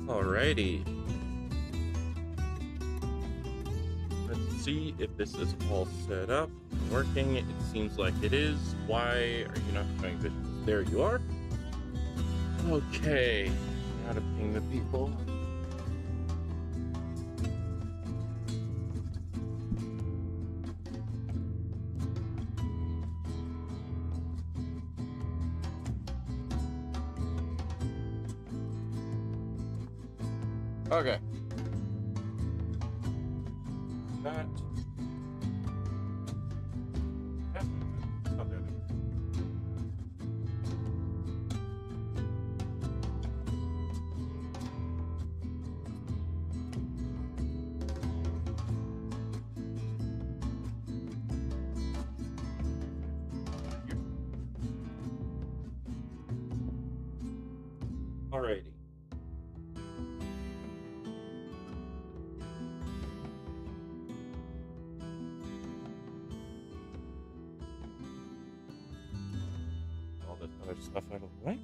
Alrighty. Let's see if this is all set up and working. It seems like it is. Why are you not showing visuals? There you are. Okay. Now to ping the people. Okay. That. Oh, there they are. Alrighty. This other stuff out of the way.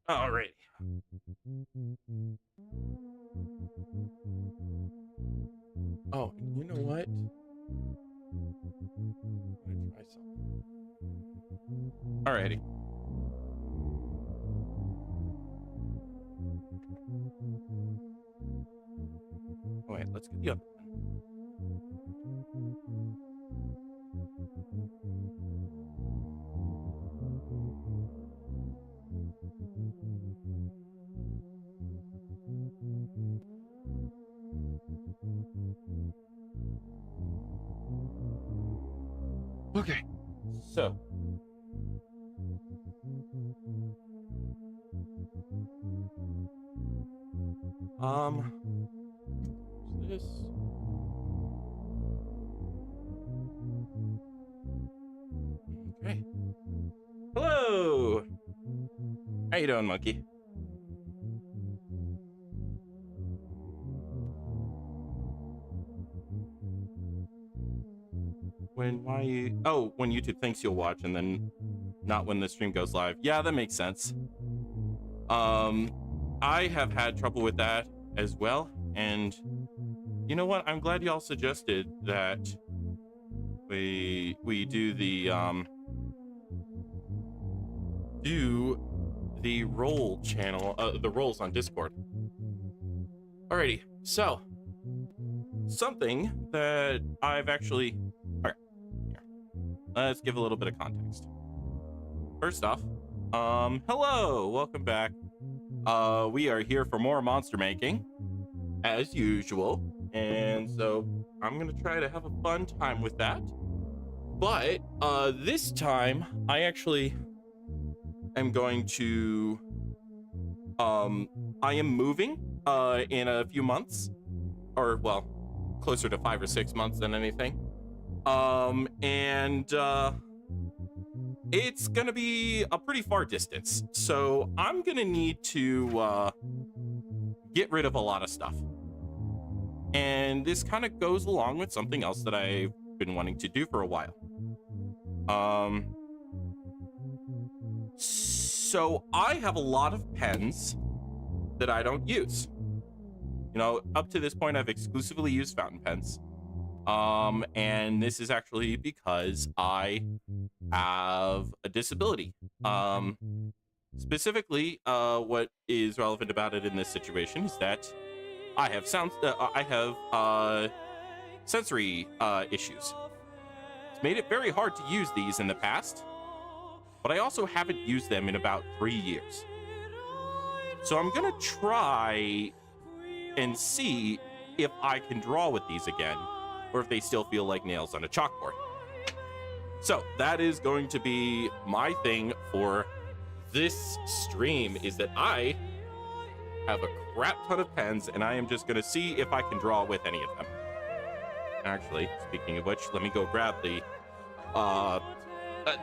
Alrighty. Oh, you know what? I'm gonna try something. Alrighty. Oh, wait, let's get the other one. Okay, so this. Okay. Hello. How you doing, monkey? When YouTube thinks you'll watch and then not when the stream goes live. Yeah, that makes sense. I have had trouble with that as well, and you know what? I'm glad y'all suggested that we do the roll channel, the rolls on Discord. Alrighty, so something that I've actually. Alright, here. Let's give a little bit of context. First off, hello, welcome back. We are here for more monster making, as usual, and so I'm gonna try to have a fun time with that. But this time, I actually am going to. I am moving in a few months, or well, closer to 5 or 6 months than anything. It's gonna be a pretty far distance, so I'm gonna need to get rid of a lot of stuff. And this kind of goes along with something else that I've been wanting to do for a while. So I have a lot of pens that I don't use. You know, up to this point, I've exclusively used fountain pens. And this is actually because I have a disability. Specifically, what is relevant about it in this situation is that I have sensory issues. It's made it very hard to use these in the past, but I also haven't used them in about 3 years. So I'm gonna try and see if I can draw with these again, or if they still feel like nails on a chalkboard. So that is going to be my thing for this stream, is that I have a crap ton of pens and I am just gonna see if I can draw with any of them. Actually, speaking of which, let me go grab the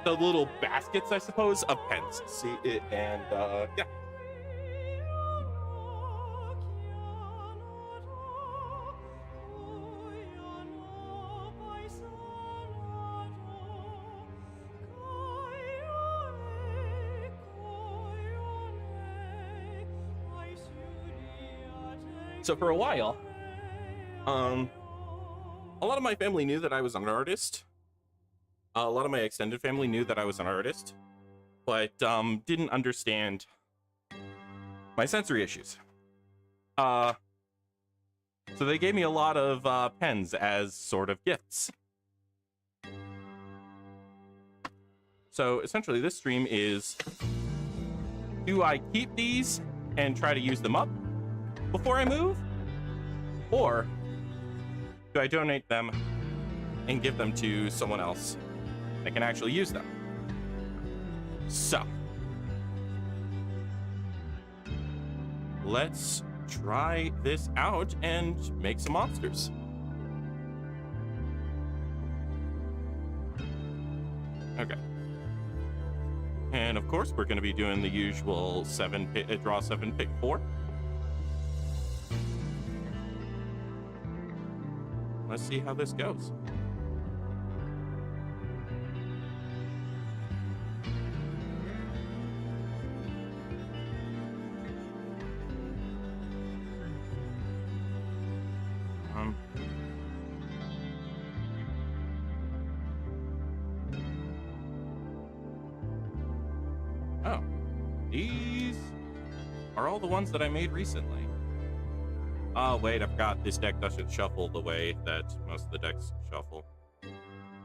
little baskets, I suppose, of pens. See it, and yeah. So for a while, a lot of my family knew that I was an artist. A lot of my extended family knew that I was an artist, but didn't understand my sensory issues. So they gave me a lot of pens as sort of gifts. So essentially this stream is, do I keep these and try to use them up before I move? Or do I donate them and give them to someone else that can actually use them? So let's try this out and make some monsters. Okay. And of course, we're going to be doing the usual draw 7, pick 4. Let's see how this goes. Oh, these are all the ones that I made recently. Oh, wait, I forgot this deck doesn't shuffle the way that most of the decks shuffle. You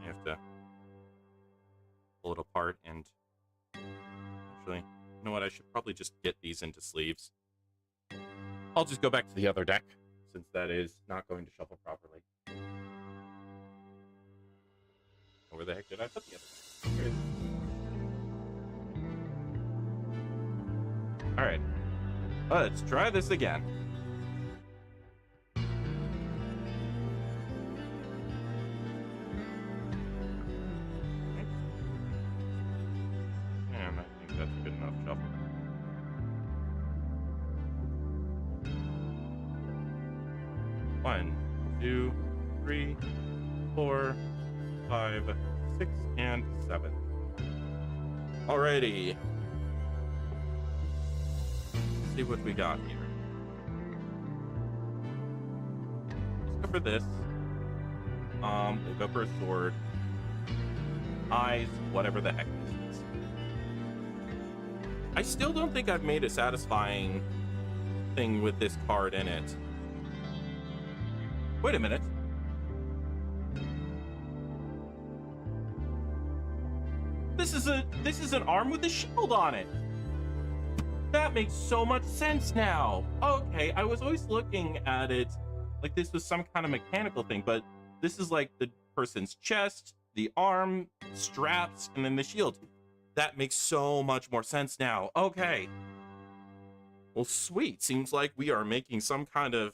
have to pull it apart and... Actually, you know what? I should probably just get these into sleeves. I'll just go back to the other deck, since that is not going to shuffle properly. Where the heck did I put the other deck? Here it is. Alright, let's try this again. And I think that's good enough shuffle. One, 2, 3, 4, 5, 6, and 7. Alrighty. See what we got here. Let's go for this. We'll go for a sword. Eyes, whatever the heck this is. I still don't think I've made a satisfying thing with this card in it. Wait a minute. This is an arm with a shield on it. That makes so much sense now. Okay, I was always looking at it like this was some kind of mechanical thing, but this is like the person's chest, the arm, straps, and then the shield. That makes so much more sense now. Okay. Well, sweet. Seems like we are making some kind of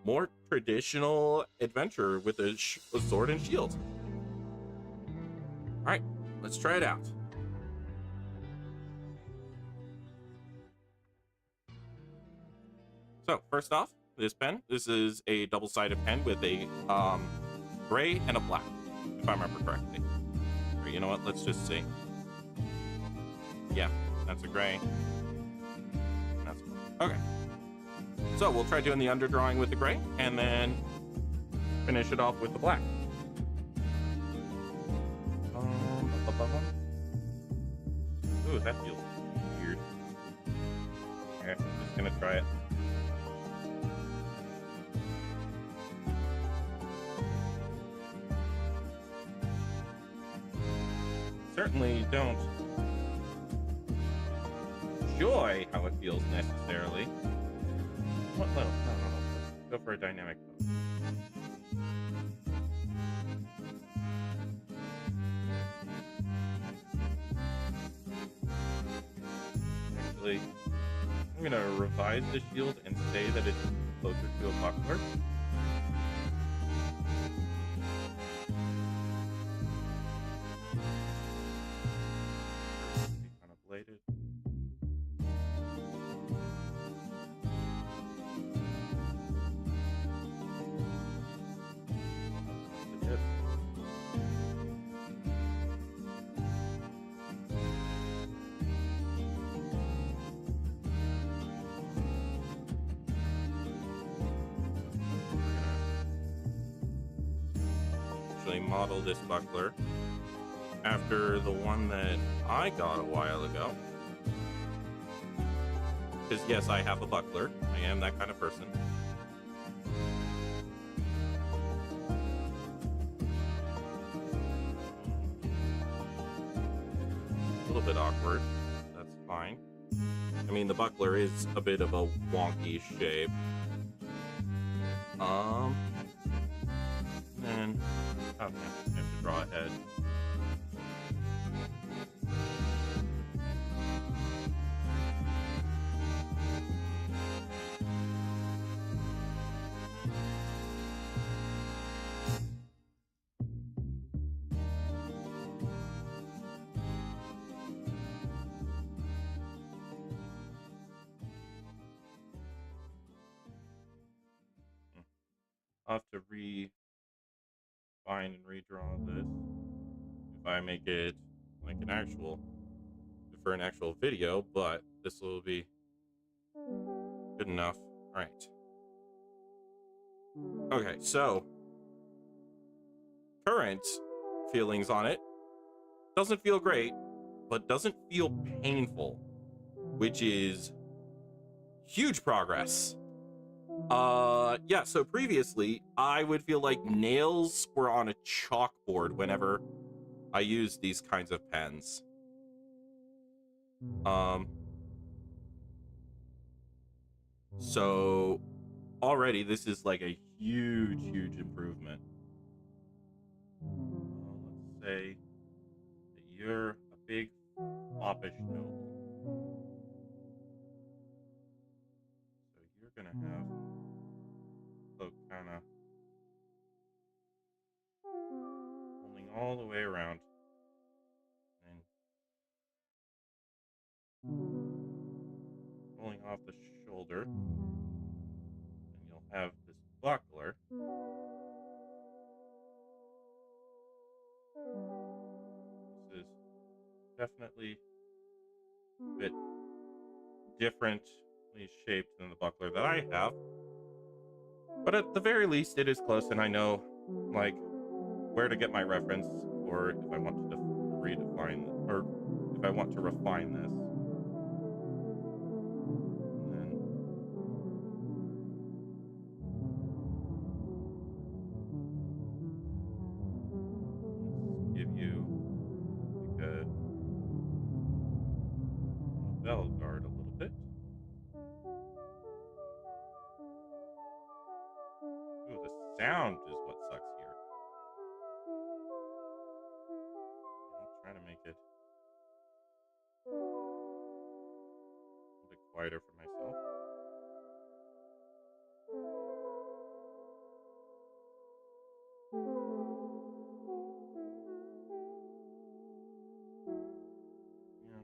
more traditional adventure with a sword and shield. All right, let's try it out. So first off, this pen. This is a double-sided pen with a gray and a black, if I remember correctly. Or you know what? Let's just see. Yeah, that's a gray. That's okay. So we'll try doing the underdrawing with the gray, and then finish it off with the black. Ooh, that feels weird. Okay, I'm just gonna try it. Certainly don't enjoy how it feels necessarily. What? No. Let's go for a dynamic mode. Actually, I'm gonna revise the shield and say that it's closer to a buckler. Kind of bladed. actually model this buckler after the one that I got a while ago. Because yes, I have a buckler. I am that kind of person. A little bit awkward. That's fine. I mean, the buckler is a bit of a wonky shape. And okay, I have to draw ahead. I'll have to refine and redraw this if I make it like an actual, for an actual video, but this will be good enough. All right. Okay, so current feelings on it. Doesn't feel great, but doesn't feel painful, which is huge progress. Yeah, so previously I would feel like nails were on a chalkboard whenever I used these kinds of pens. So already this is like a huge improvement. Let's say that you're a big foppish noble. So you're gonna have cloak kind of holding all the way around and rolling off the shoulder. And you'll have this buckler. This is definitely a bit differently shaped than the buckler that I have. But at the very least, it is close, and I know, like, where to get my reference, or if I want to redefine, or if I want to refine this. And then let's give you like a bell guard a little bit. Ooh, the sound is what sucks here. I'm trying to make it a bit quieter for myself. Yeah.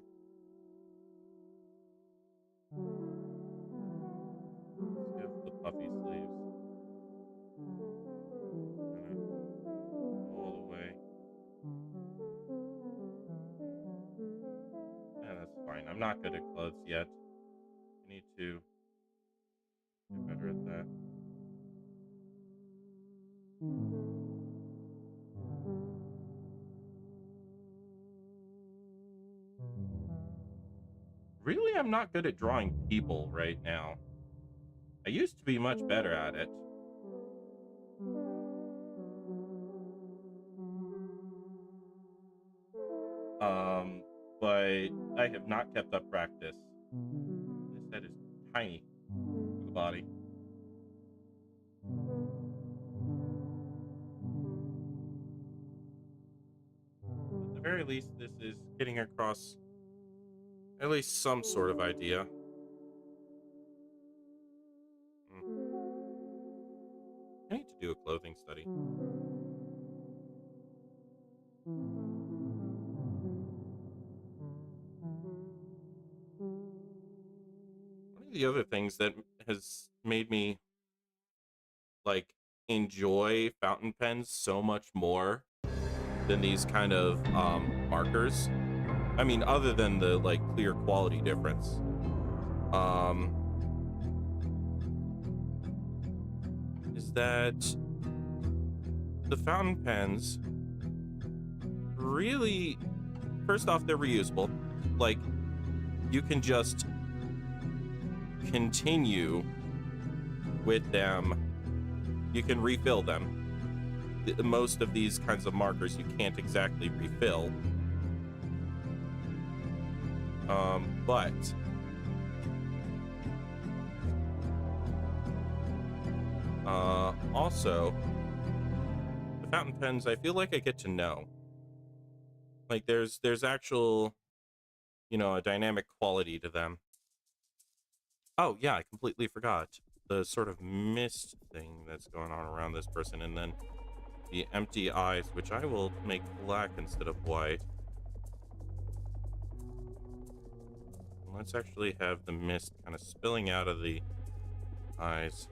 Let's give the puffy sleeves kind of all the way. Yeah, that's fine. I'm not good at clothes yet. I need to get better at that. Really, I'm not good at drawing people right now. I used to be much better at it. But I have not kept up practice. This head is tiny for the body. At the very least, this is getting across at least some sort of idea. I need to do a clothing study. One of the other things that has made me like enjoy fountain pens so much more than these kind of markers. I mean, other than the like clear quality difference. Is that the fountain pens really, first off, they're reusable. Like, you can just continue with them. You can refill them. Most of these kinds of markers you can't exactly refill. But also, the fountain pens, I feel like I get to know. Like, there's actual, you know, a dynamic quality to them. Oh, yeah, I completely forgot the sort of mist thing that's going on around this person, and then the empty eyes, which I will make black instead of white. Let's actually have the mist kind of spilling out of the eyes.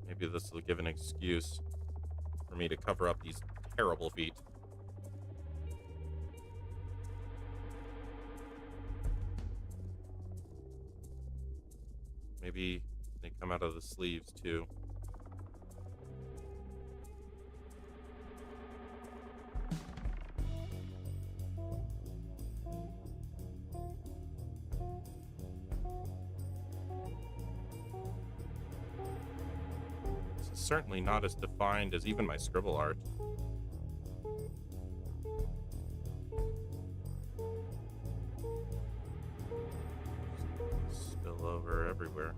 Maybe this will give an excuse for me to cover up these terrible feet. Maybe they come out of the sleeves too. This is certainly not as defined as even my scribble art. Spill over everywhere.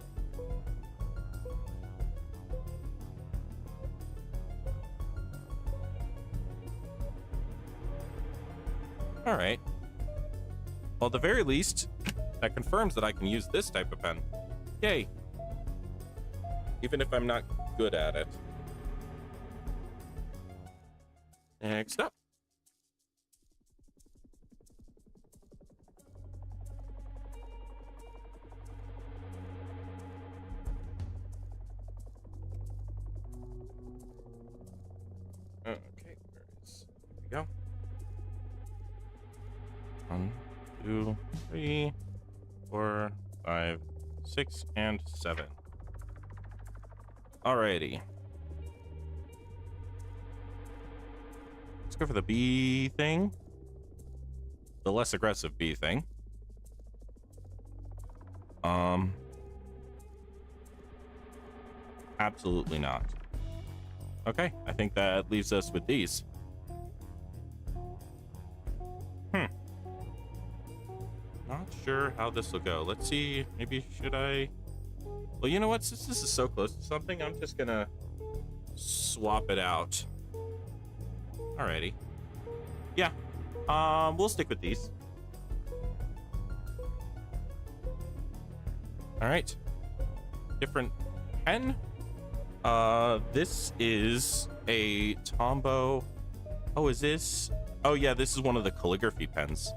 All right. Well, at the very least, that confirms that I can use this type of pen. Yay. Even if I'm not good at it. Next up. Okay, here we go. 1, 2, 3, 4, 5, 6, and 7. Alrighty. Let's go for the bee thing. The less aggressive bee thing. Absolutely not. Okay, I think that leaves us with these. Not sure how this will go. Let's see. Maybe should I? Well, you know what? Since this is so close to something, I'm just gonna swap it out. Alrighty. Yeah. We'll stick with these. All right. Different pen. This is a Tombow. Oh, is this? Oh, yeah, this is one of the calligraphy pens.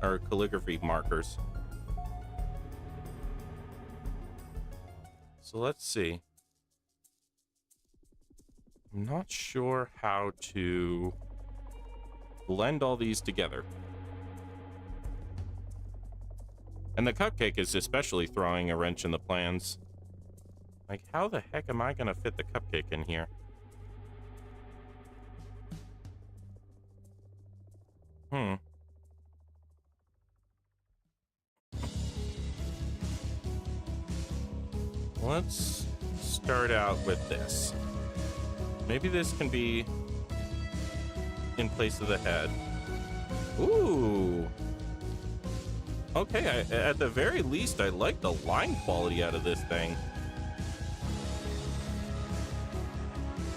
Or calligraphy markers. So let's see. I'm not sure how to blend all these together. And the cupcake is especially throwing a wrench in the plans. Like, how the heck am I gonna fit the cupcake in here? Let's start out with this. Maybe this can be in place of the head. Ooh. Okay, at the very least, I like the line quality out of this thing.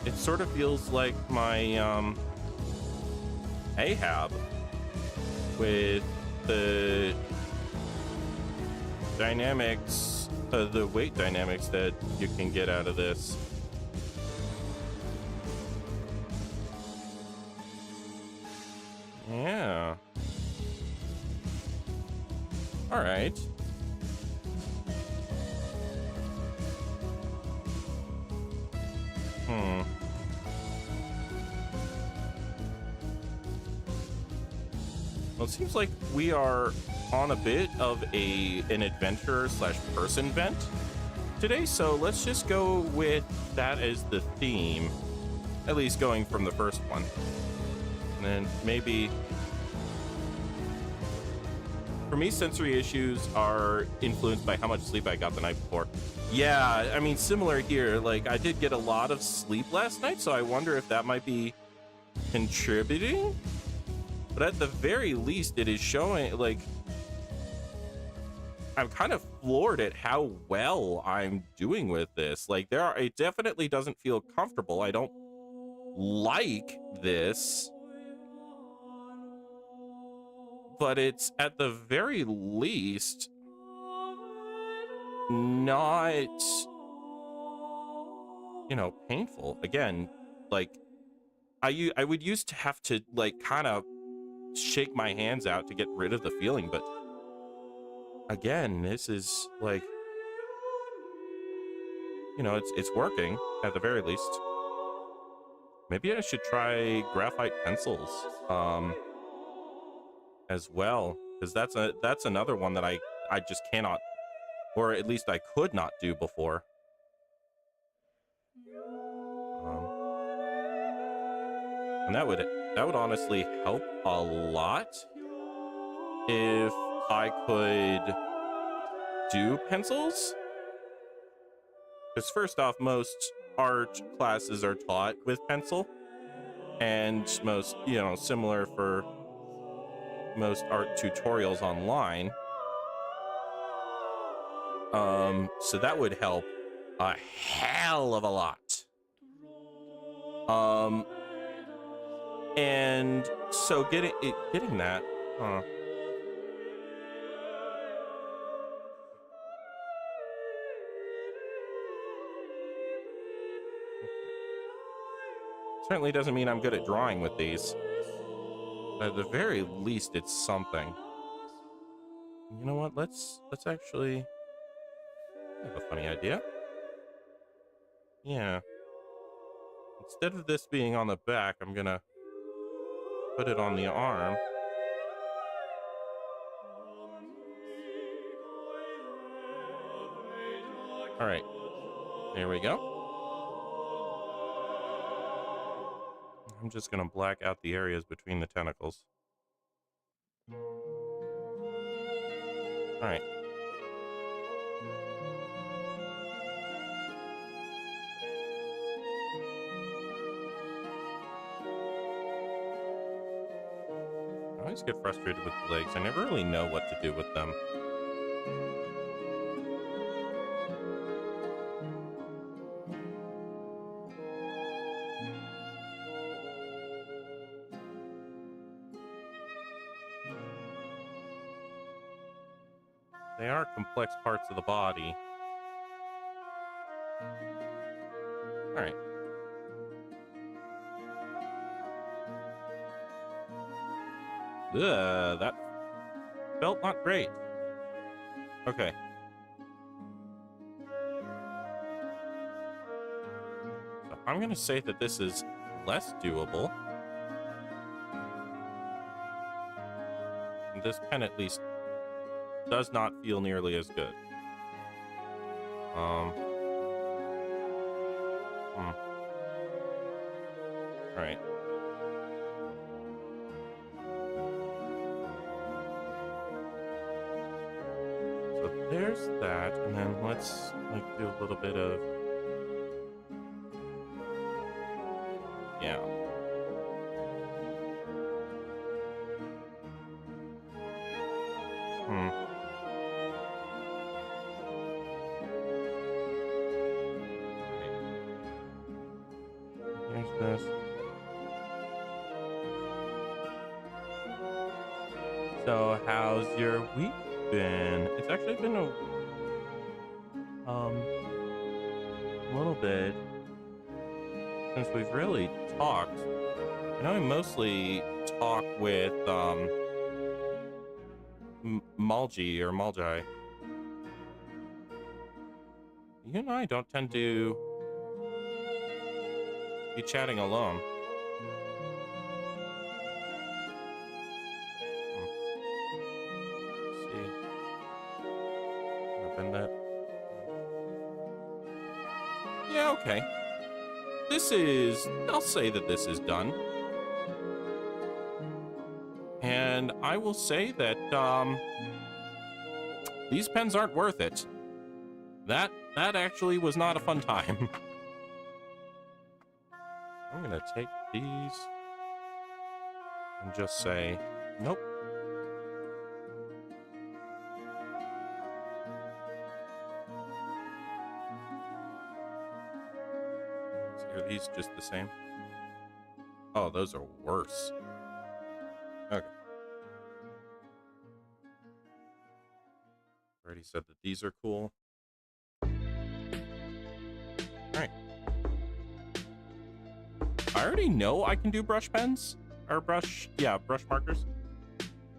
It sort of feels like my Ahab with the dynamics, the weight dynamics that you can get out of this. Yeah. All right. Well, it seems like we are on a bit of an adventure slash person bent. today, so let's just go with that as the theme, at least going from the first one. And then maybe, for me, sensory issues are influenced by how much sleep I got the night before. Yeah, I mean, similar here. Like, I did get a lot of sleep last night, so I wonder if that might be contributing. But at the very least, it is showing, like, I'm kind of floored at how well I'm doing with this. Like, it definitely doesn't feel comfortable. I don't like this, but it's at the very least not, you know, painful. Again, like, I would used to have to, like, kind of shake my hands out to get rid of the feeling, but again, this is like, you know, it's working at the very least. Maybe I should try graphite pencils as well, because that's another one that I just cannot, or at least I could not do before. And that would honestly help a lot if I could do pencils. Because first off, most art classes are taught with pencil, and most, you know, similar for most art tutorials online. So that would help a hell of a lot. And so getting that, certainly doesn't mean I'm good at drawing with these. But at the very least, it's something. You know what? Let's actually, I have a funny idea. Yeah. Instead of this being on the back, I'm gonna put it on the arm. All right. There we go. I'm just gonna black out the areas between the tentacles. All right. I always get frustrated with the legs. I never really know what to do with them. They are complex parts of the body. All right. Ugh, that felt not great. Okay. So I'm gonna say that this is less doable. And this pen at least does not feel nearly as good. All right. So there's that, and then let's like do a little bit of, yeah. Here's this. So how's your week been? It's actually been a little bit since we've really talked. I know I mostly talk with Malji or Malji. You and I don't tend to be chatting alone. Let's see. Open that. Yeah, okay. I'll say that this is done. And I will say that, these pens aren't worth it. That actually was not a fun time. I'm gonna take these and just say, nope. So are these just the same? Oh, those are worse. Okay. Already said that these are cool. All right. I already know I can do brush pens or brush markers.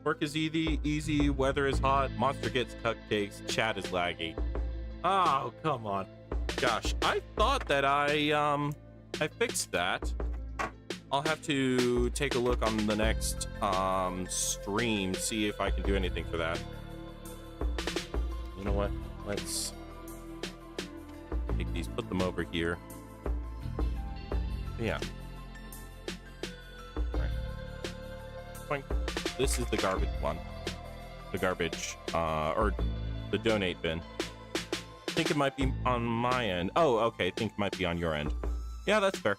Work is easy, weather is hot, monster gets cupcakes, chat is laggy. Oh, come on. Gosh, I thought that I fixed that. I'll have to take a look on the next stream, see if I can do anything for that. You know what? Let's take these, put them over here. Yeah. All right. Point. This is the garbage one. The garbage, or the donate bin. I think it might be on my end. Oh, okay. I think it might be on your end. Yeah, that's fair.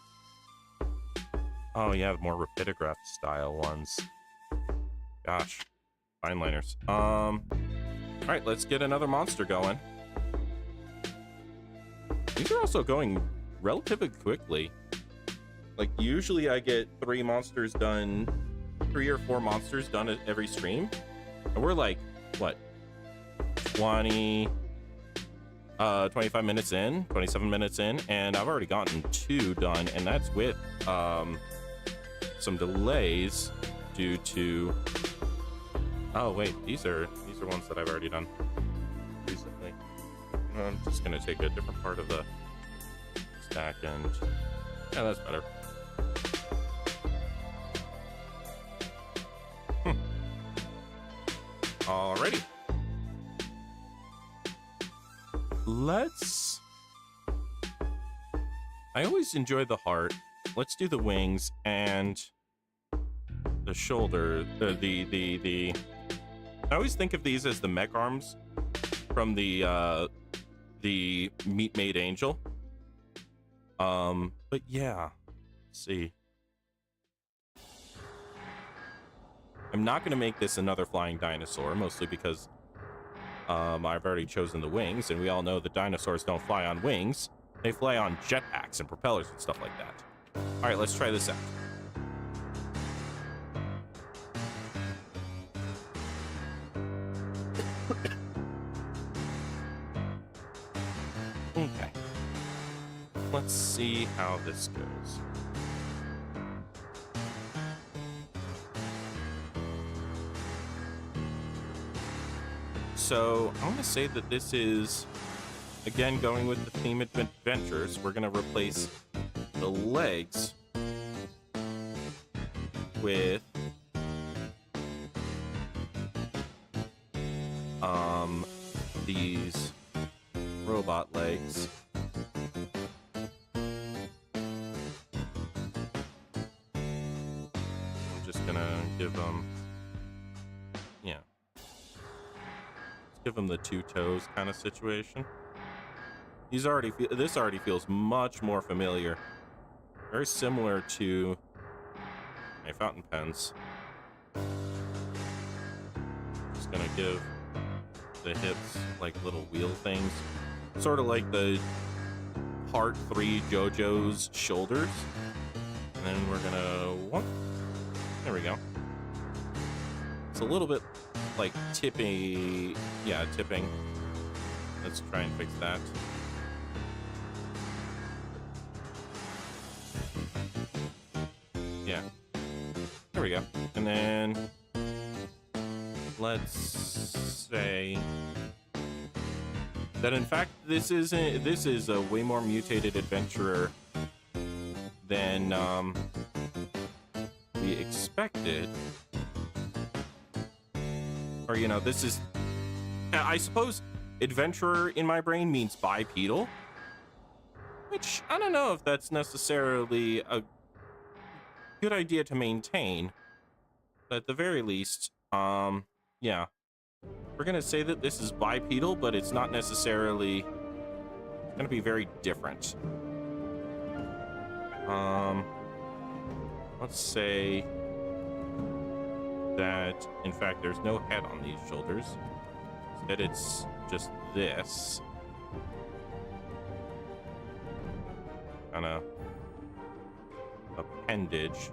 Oh, yeah, more rapidograph style ones. Gosh. Fine liners. All right, let's get another monster going. These are also going relatively quickly. Like, usually I get 3 or 4 monsters done at every stream. And we're like, what? 25 minutes in, 27 minutes in, and I've already gotten 2 done, and that's with some delays due to... Oh, wait, these are ones that I've already done recently. I'm just gonna take a different part of the stack, and yeah, that's better. Alrighty. I always enjoy the heart. Let's do the wings and the shoulder. I always think of these as the mech arms from the Meat Made Angel. But yeah, let's see. I'm not going to make this another flying dinosaur, mostly because I've already chosen the wings, and we all know that dinosaurs don't fly on wings. They fly on jetpacks and propellers and stuff like that. All right, let's try this out. Okay. Let's see how this goes. So I'm going to say that this is, again, going with the theme of adventures. We're going to replace the legs with these robot legs. I'm just going to give them, yeah. Give them the 2 toes kind of situation. This already feels much more familiar. Very similar to my fountain pens. Just gonna give the hips like little wheel things. Sort of like the Part 3 JoJo's shoulders. And then we're gonna, there we go. It's a little bit like tipping. Let's try and fix that. Yeah, there we go. And then let's say that in fact this is a way more mutated adventurer than we expected. Or, you know, this is, I suppose adventurer in my brain means bipedal. which I don't know if that's necessarily a good idea to maintain, but at the very least, yeah. We're gonna say that this is bipedal, but it's not necessarily gonna be very different. Let's say that, in fact, there's no head on these shoulders. Instead, it's just this. Kind of appendage.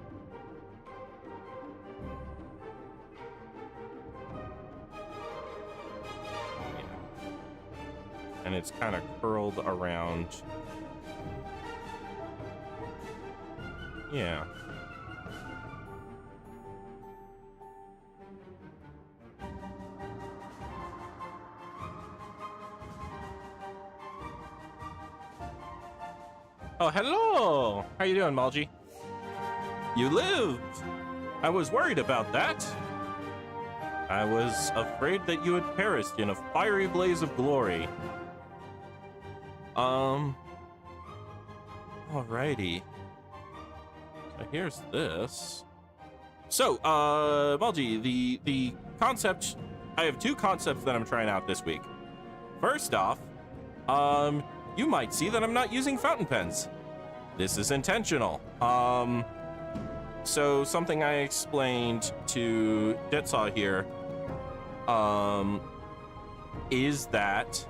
Yeah. And it's kind of curled around. Yeah. Oh, hello! How you doing, Malji? You lived! I was worried about that. I was afraid that you had perished in a fiery blaze of glory. Alrighty. So here's this. So, Malji, the concept... I have two concepts that I'm trying out this week. First off, you might see that I'm not using fountain pens. This is intentional. So something I explained to Detsaw here, is that,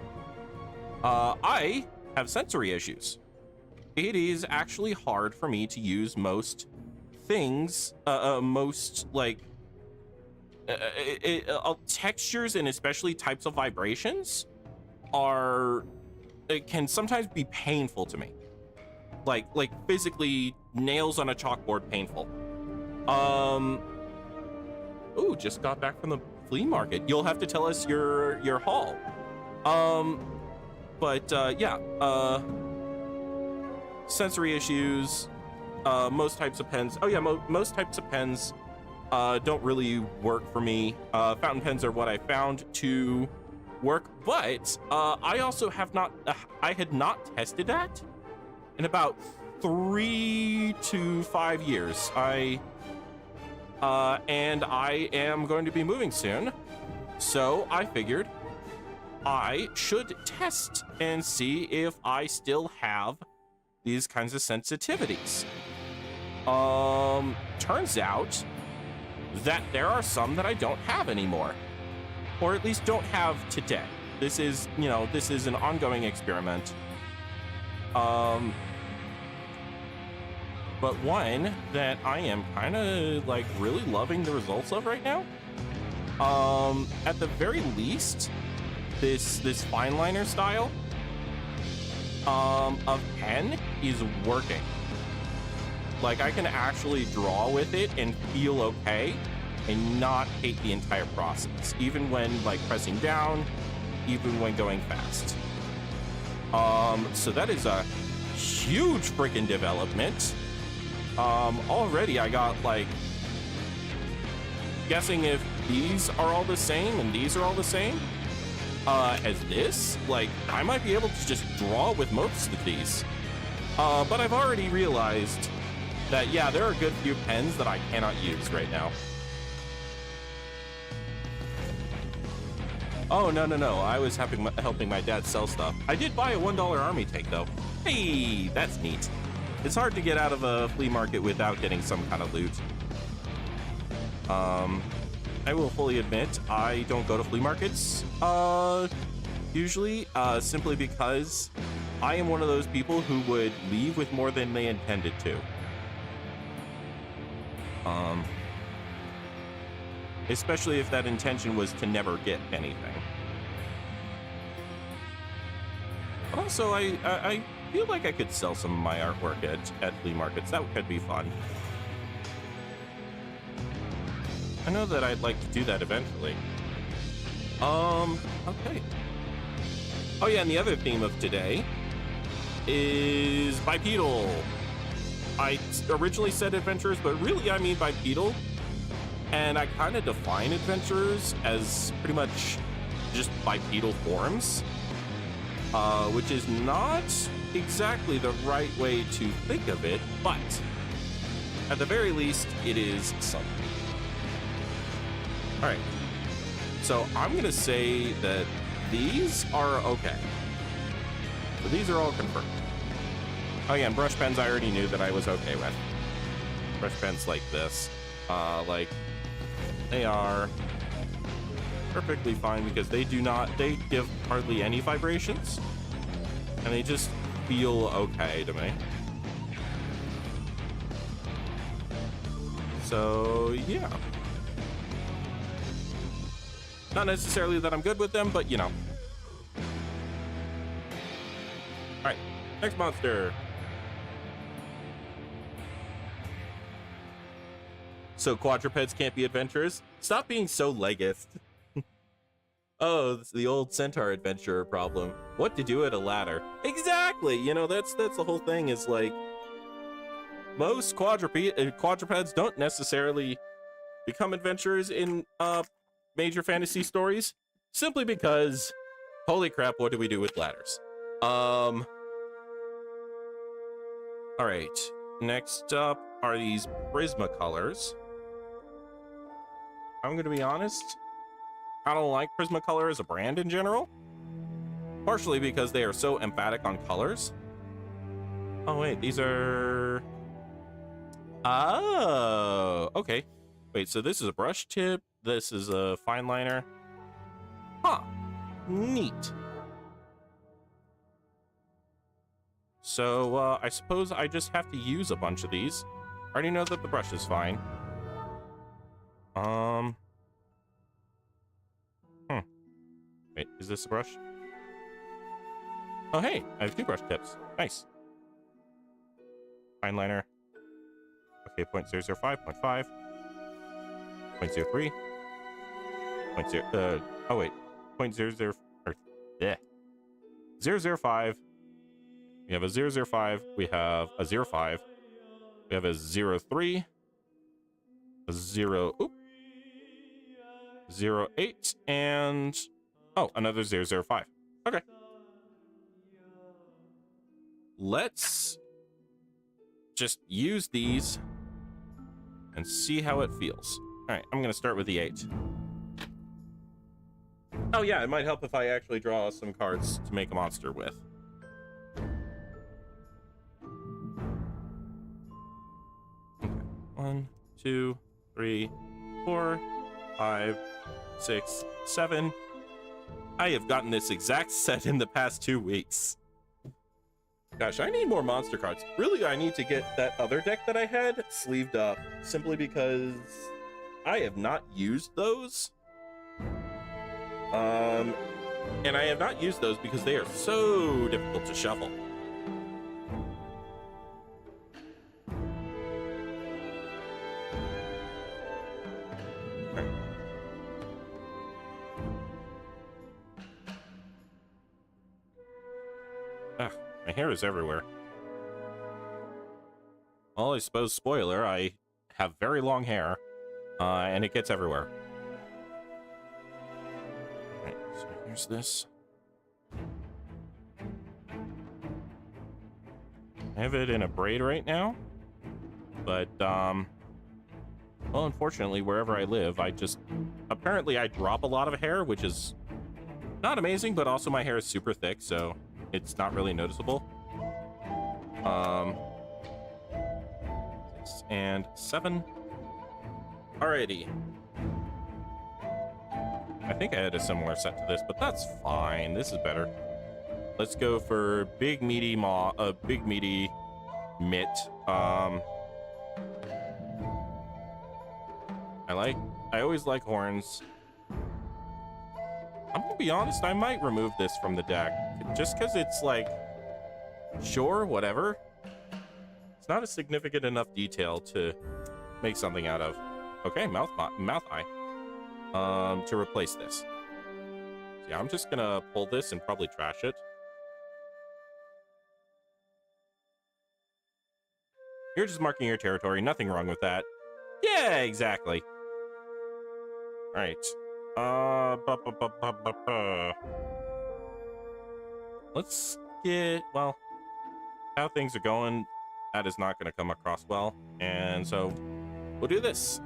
I have sensory issues. It is actually hard for me to use most things, most, like, textures and especially types of vibrations it can sometimes be painful to me. Like physically nails on a chalkboard painful. Ooh, just got back from the flea market. You'll have to tell us your haul. Yeah, sensory issues, most types of pens. Oh yeah, most types of pens don't really work for me. Fountain pens are what I found to work, but I also have not, I had not tested that in about 3 to 5 years. And I am going to be moving soon, so I figured I should test and see if I still have these kinds of sensitivities. Turns out that there are some that I don't have anymore, or at least don't have today. This is, this is an ongoing experiment. But one that I am kind of like really loving the results of right now. At the very least, this fine liner style of pen is working. Like, I can actually draw with it and feel okay and not hate the entire process, even when like pressing down, even when going fast. So that is a huge freaking development. Already I got, like, guessing if these are all the same and these are all the same as this, like, I might be able to just draw with most of these. But I've already realized that, yeah, there are a good few pens that I cannot use right now. Oh, no. I was helping my dad sell stuff. I did buy a $1 army tank, though. Hey, that's neat. It's hard to get out of a flea market without getting some kind of loot. I will fully admit, I don't go to flea markets, usually, simply because I am one of those people who would leave with more than they intended to. Especially if that intention was to never get anything. But also, I feel like I could sell some of my artwork at flea markets. That could be fun. I know that I'd like to do that eventually. Okay. Oh yeah, and the other theme of today is bipedal. I originally said adventurers, but really I mean bipedal. And I kind of define adventurers as pretty much just bipedal forms. which is not exactly the right way to think of it, but at the very least, it is something. All right, so I'm gonna say that these are okay. So these are all confirmed. Oh yeah, and brush pens I already knew that I was okay with. Brush pens like this, like they are perfectly fine because they give hardly any vibrations, and they just feel okay to me. So yeah, not necessarily that I'm good with them, but you know. All right, next monster. So quadrupeds can't be adventurers? Stop being so legist. Oh, it's the old centaur adventurer problem. What to do at a ladder? Exactly. You know, that's the whole thing. Is like most quadrupeds don't necessarily become adventurers in major fantasy stories, simply because, holy crap, what do we do with ladders? All right. Next up are these Prismacolors. I'm gonna be honest, I don't like Prismacolor as a brand in general. Partially because they are so emphatic on colors. Oh wait, these are... Oh, okay. Wait, so this is a brush tip, this is a fine liner. Huh, neat. So, I suppose I just have to use a bunch of these. I already know that the brush is fine. Wait, is this a brush? Oh, hey, I have 2 brush tips. Nice. Fine liner. Okay, 0.005, 0.5, 0.03, 0.0, oh wait, 0.00, or, yeah, 005. We have a 005, we have a 05, we have a 03, a 08, and, oh, another 005. Okay. Let's just use these and see how it feels. All right, I'm going to start with the 8. Oh yeah, it might help if I actually draw some cards to make a monster with. Okay. 1, 2, 3, 4, 5, 6, 7. I have gotten this exact set in the past 2 weeks. Gosh, I need more monster cards. Really, I need to get that other deck that I had sleeved up, simply because I have not used those. And I have not used those because they are so difficult to shuffle. Ugh, my hair is everywhere. Well, I suppose, spoiler, I have very long hair, and it gets everywhere. Alright, so here's this. I have it in a braid right now, but, well, unfortunately, wherever I live, apparently I drop a lot of hair, which is not amazing, but also my hair is super thick, so it's not really noticeable. 6 and 7. Alrighty. I think I had a similar set to this, but that's fine. This is better. Let's go for big meaty mitt. I always like horns. I'm gonna be honest, I might remove this from the deck. Just because it's like, sure, whatever. It's not a significant enough detail to make something out of. Okay, mouth eye. To replace this. So yeah, I'm just gonna pull this and probably trash it. You're just marking your territory, nothing wrong with that. Yeah, exactly. All right. let's get, well, how things are going, that is not going to come across well. And so we'll do this.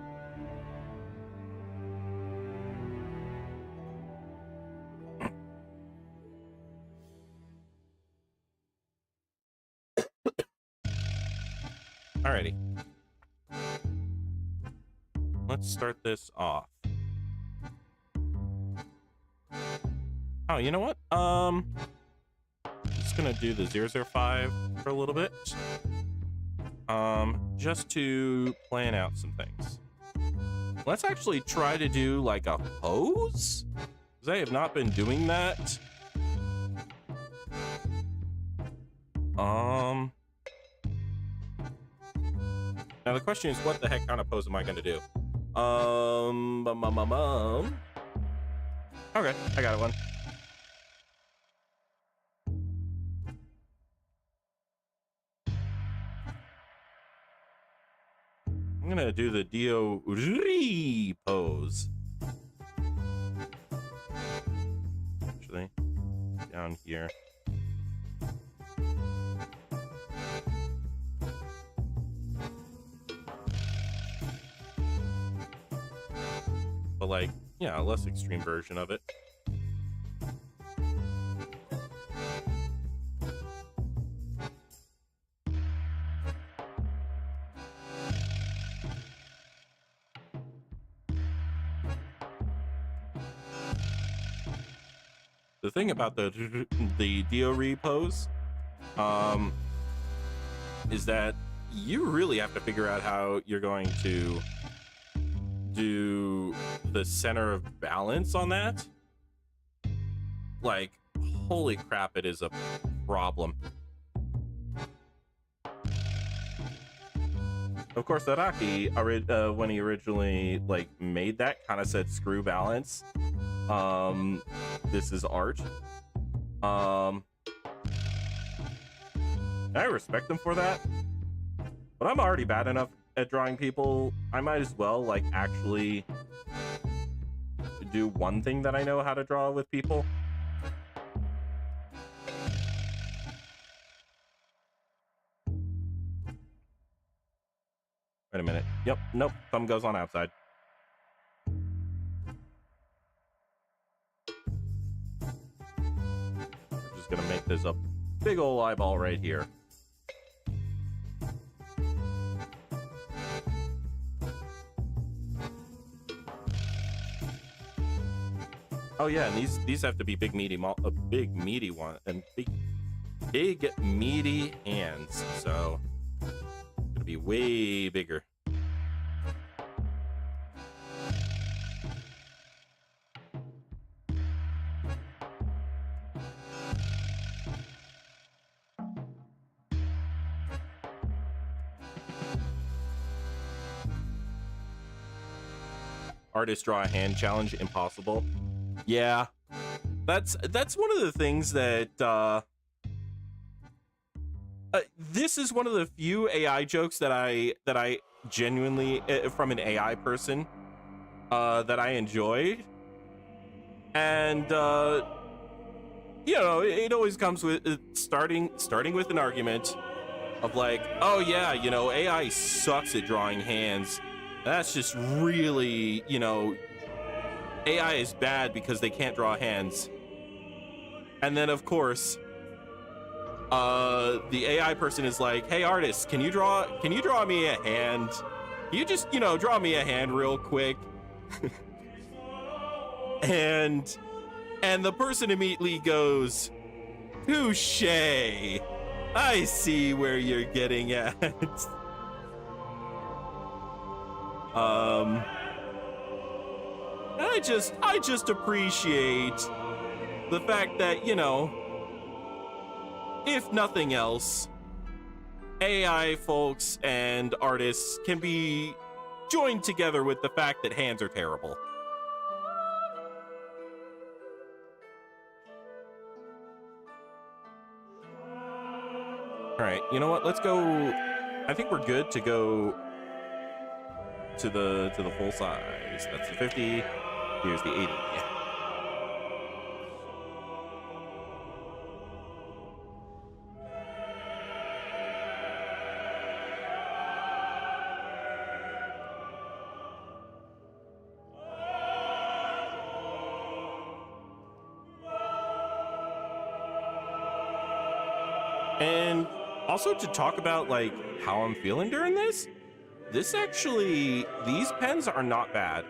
Alrighty. Let's start this off. Oh, you know what? I'm just gonna do the 005 for a little bit. Just to plan out some things. Let's actually try to do like a pose, because I have not been doing that. Now the question is, what the heck kind of pose am I gonna do? Okay, I got one. I'm gonna do the Dio-ri pose. Actually, down here. But like, yeah, a less extreme version of it. The thing about the Dio-ri pose, is that you really have to figure out how you're going to do the center of balance on that. Like, holy crap, it is a problem. Of course, Araki, when he originally like made that, kind of said screw balance. This is art. I respect him for that, but I'm already bad enough at drawing people. I might as well like actually do one thing that I know how to draw with people. Wait a minute. Yep, nope, thumb goes on outside. We're just gonna make this a big old eyeball right here. Oh yeah, and these have to be big meaty a big meaty one, and big meaty hands, so it's gonna be way bigger. Artist draw a hand challenge, impossible. Yeah, that's one of the things that this is one of the few AI jokes that I genuinely from an AI person that I enjoyed, and you know, it always comes with starting with an argument of like, oh yeah, you know, AI sucks at drawing hands. That's just really, you know, AI is bad because they can't draw hands. And then of course, the AI person is like, hey artist, can you draw me a hand? Can you just, you know, draw me a hand real quick? and the person immediately goes, touche, I see where you're getting at. I just appreciate the fact that, you know, if nothing else, AI folks and artists can be joined together with the fact that hands are terrible. All right, you know what? Let's go. I think we're good to go to the full size. That's the 50. Here's the 80. And also to talk about like how I'm feeling during this, these pens are not bad.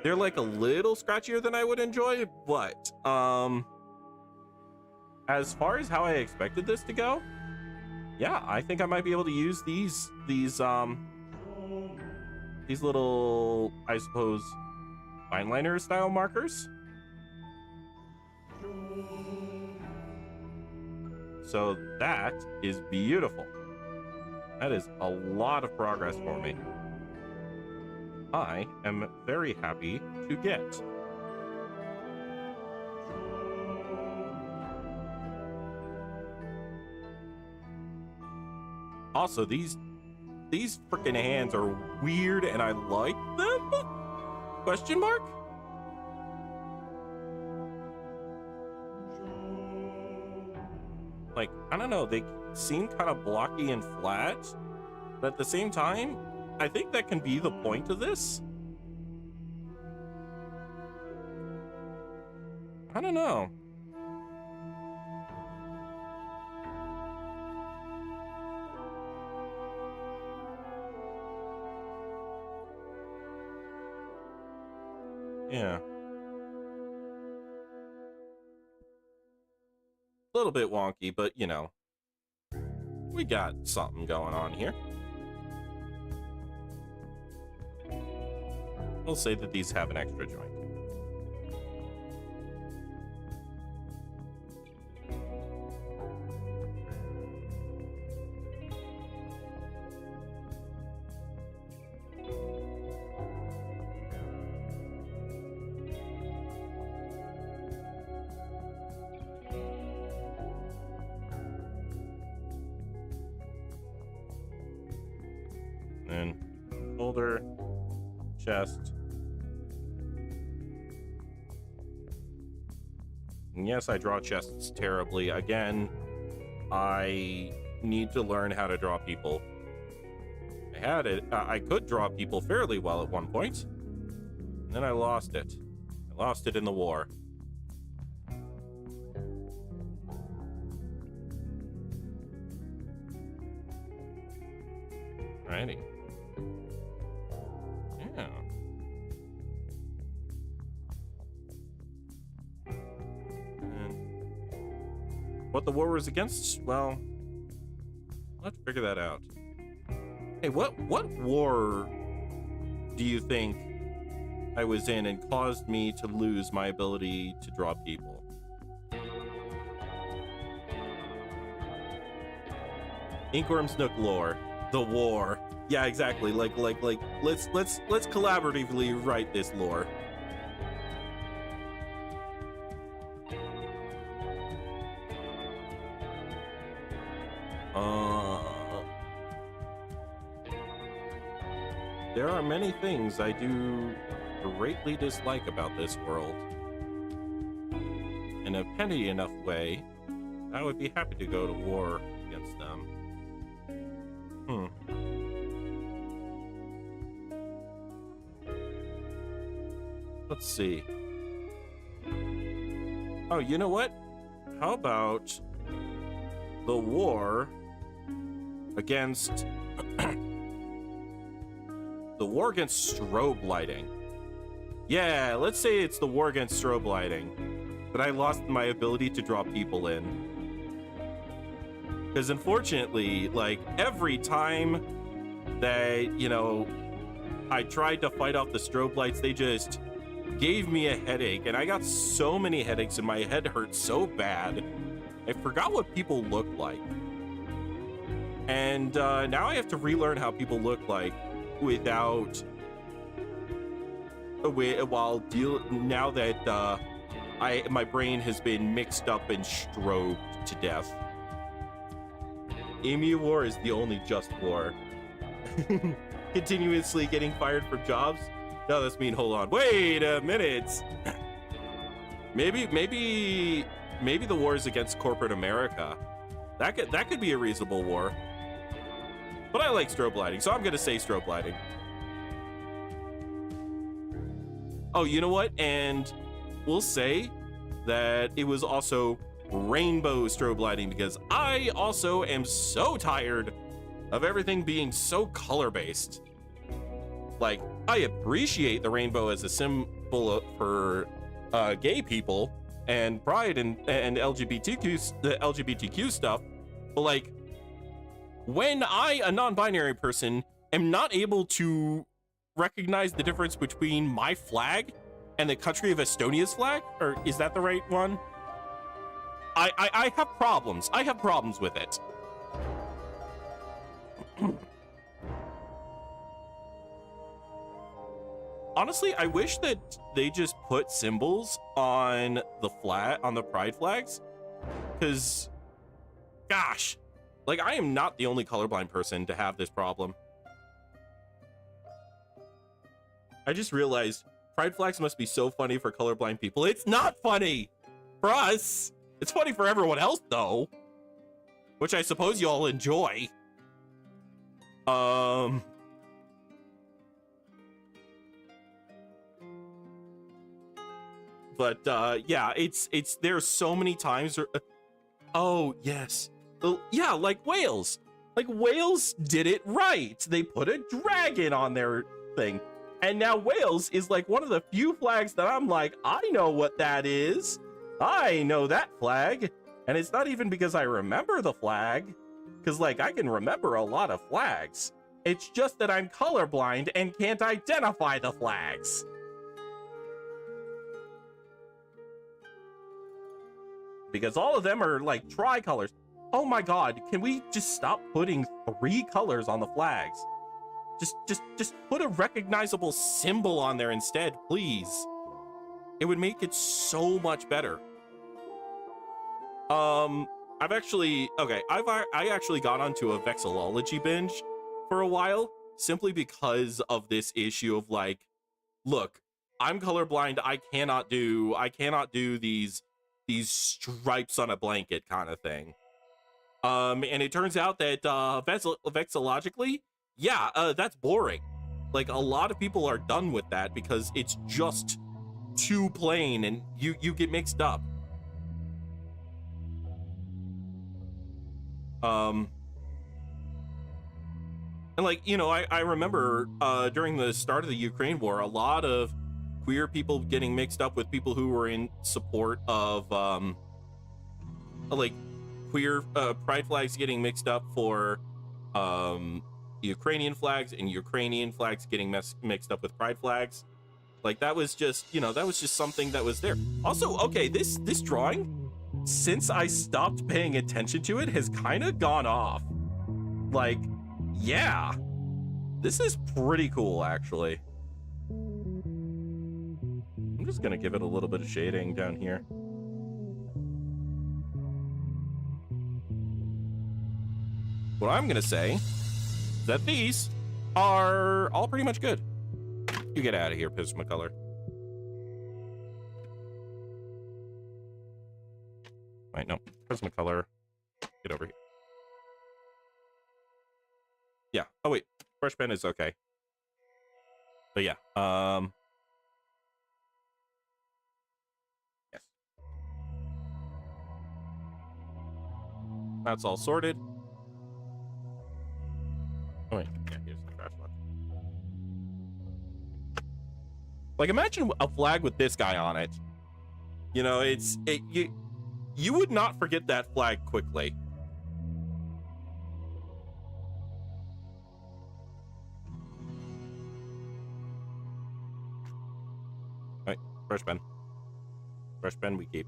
They're like a little scratchier than I would enjoy, but as far as how I expected this to go, yeah, I think I might be able to use these little, I suppose, fine liner style markers. So that is beautiful. That is a lot of progress for me. I am very happy to get. Also, these freaking hands are weird and I like them? Question mark? Like, I don't know, they seem kind of blocky and flat, but at the same time, I think that can be the point of this. I don't know. Yeah. A little bit wonky, but you know, we got something going on here. We'll say that these have an extra joint. And shoulder, chest. And yes, I draw chests terribly. Again, I need to learn how to draw people. I had it. I could draw people fairly well at one point. And then I lost it. I lost it in the war. Alrighty. Yeah. And what the war was against? Well, let's figure that out. Hey, what war do you think I was in and caused me to lose my ability to draw people? Inkwyrm's Nook lore. The war. Yeah, exactly. Like let's collaboratively write this lore. There are many things I do greatly dislike about this world. In a petty enough way, I would be happy to go to war against them. Let's see. Oh, you know what? How about the war against the war against strobe lighting? Yeah, let's say it's the war against strobe lighting, but I lost my ability to draw people in. Because unfortunately, like every time that, you know, I tried to fight off the strobe lights, they just gave me a headache, and I got so many headaches and my head hurt so bad. I forgot what people look like. And now I have to relearn how people look like without now that my brain has been mixed up and strobed to death. Emu War is the only just war. Continuously getting fired from jobs? No, that's mean. Hold on. Wait a minute. Maybe the war is against corporate America. That could be a reasonable war. But I like strobe lighting, so I'm gonna say strobe lighting. Oh, you know what? And we'll say that it was also rainbow strobe lighting, because I also am so tired of everything being so color-based. Like, I appreciate the rainbow as a symbol for gay people and pride and LGBTQ stuff, but like, when I, a non-binary person, am not able to recognize the difference between my flag and the country of Estonia's flag, or is that the right one? I have problems. I have problems with it. Honestly, I wish that they just put symbols on the pride flags, because, gosh, like, I am not the only colorblind person to have this problem. I just realized pride flags must be so funny for colorblind people. It's not funny for us. It's funny for everyone else, though, which I suppose you all enjoy. But yeah, it's there's so many times. Oh yes, yeah, like Wales. Like, Wales did it right. They put a dragon on their thing, and now Wales is like one of the few flags that I'm like, I know what that is. I know that flag, and it's not even because I remember the flag, because like I can remember a lot of flags. It's just that I'm colorblind and can't identify the flags. Because all of them are like tricolors. Oh my god, can we just stop putting 3 colors on the flags? Just put a recognizable symbol on there instead, please. It would make it so much better. I actually got onto a vexillology binge for a while, simply because of this issue of like, look, I'm colorblind, I cannot do these stripes on a blanket kind of thing. And it turns out that vexillologically, yeah, that's boring. Like, a lot of people are done with that because it's just too plain and you get mixed up. And like, you know, I remember during the start of the Ukraine war, a lot of queer people getting mixed up with people who were in support of like queer pride flags getting mixed up for Ukrainian flags, and Ukrainian flags getting mixed up with pride flags. Like, that was just, you know, that was just something that was there. Also, okay, this drawing, since I stopped paying attention to it, has kind of gone off. Like, yeah, this is pretty cool, actually. I'm just gonna give it a little bit of shading down here. What I'm gonna say is that these are all pretty much good. You get out of here, Prismacolor. Wait, no, Prismacolor, get over here. Yeah. Oh wait, brush pen is okay. But yeah, yes. That's all sorted. Oh wait, yeah, here's the trash one. Like, imagine a flag with this guy on it. You know, you would not forget that flag quickly. All right, brush pen. Brush pen we keep.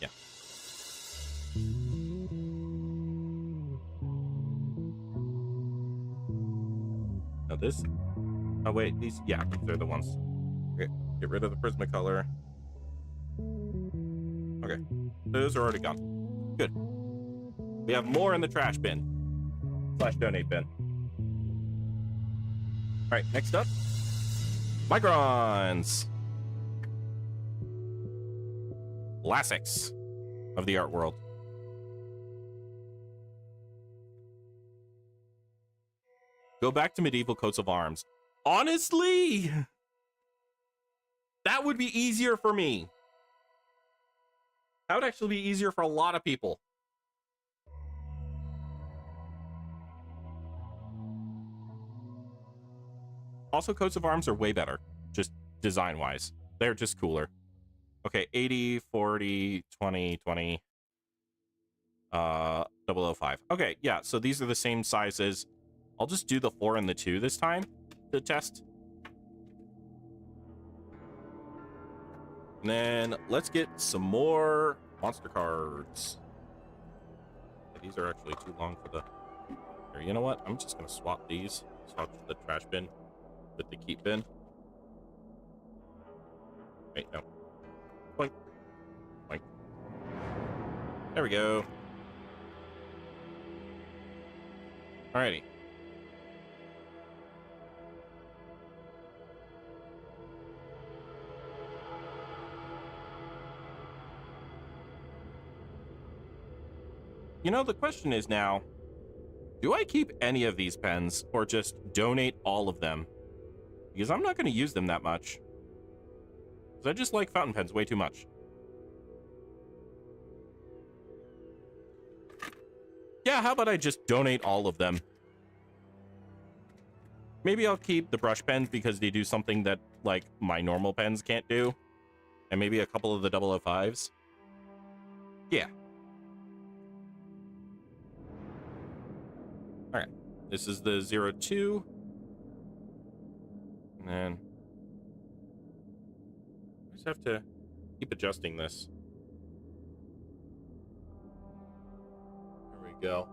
Yeah. Now this. Oh wait, these. Yeah, these are the ones. Okay, get rid of the Prismacolor. Okay, those are already gone. Good. We have more in the trash bin / donate bin. All right, next up, microns. Classics of the art world. Go back to medieval coats of arms. Honestly, that would be easier for me. That would actually be easier for a lot of people. Also, coats of arms are way better, just design-wise. They're just cooler. Okay, 80, 40, 20, 20, 005. Okay, yeah, so these are the same sizes. I'll just do the 4 and the 2 this time to test. And then let's get some more monster cards. These are actually too long for the... Here, you know what? I'm just going to swap these. Swap the trash bin with the keep bin. Wait, no. Boink. Boink. There we go. Alrighty. You know, the question is now, do I keep any of these pens or just donate all of them? Because I'm not going to use them that much. Because I just like fountain pens way too much. Yeah, how about I just donate all of them? Maybe I'll keep the brush pens because they do something that, like, my normal pens can't do. And maybe a couple of the 005s. Yeah. Alright. This is the 02. And then... I just have to keep adjusting this. There we go.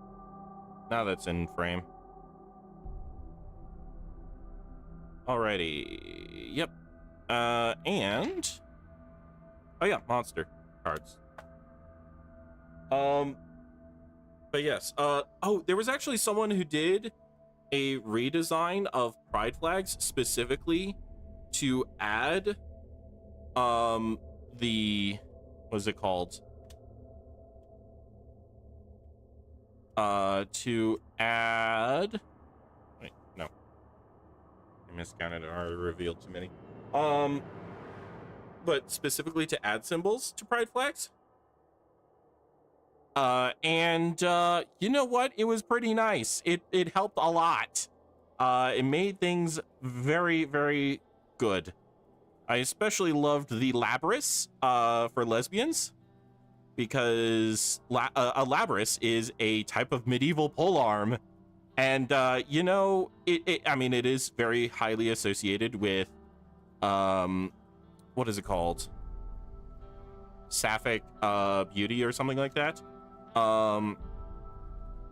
Now that's in frame. Alrighty. Yep. And... Oh yeah, monster cards. But yes, oh, there was actually someone who did a redesign of pride flags specifically to add, the, what is it called? To add, wait, no. I miscounted or already revealed too many. But specifically to add symbols to pride flags. And you know what? It was pretty nice. It helped a lot. It made things very, very good. I especially loved the Labrys, for lesbians, because a Labrys is a type of medieval polearm, and you know, I mean, it is very highly associated with, what is it called? Sapphic beauty or something like that.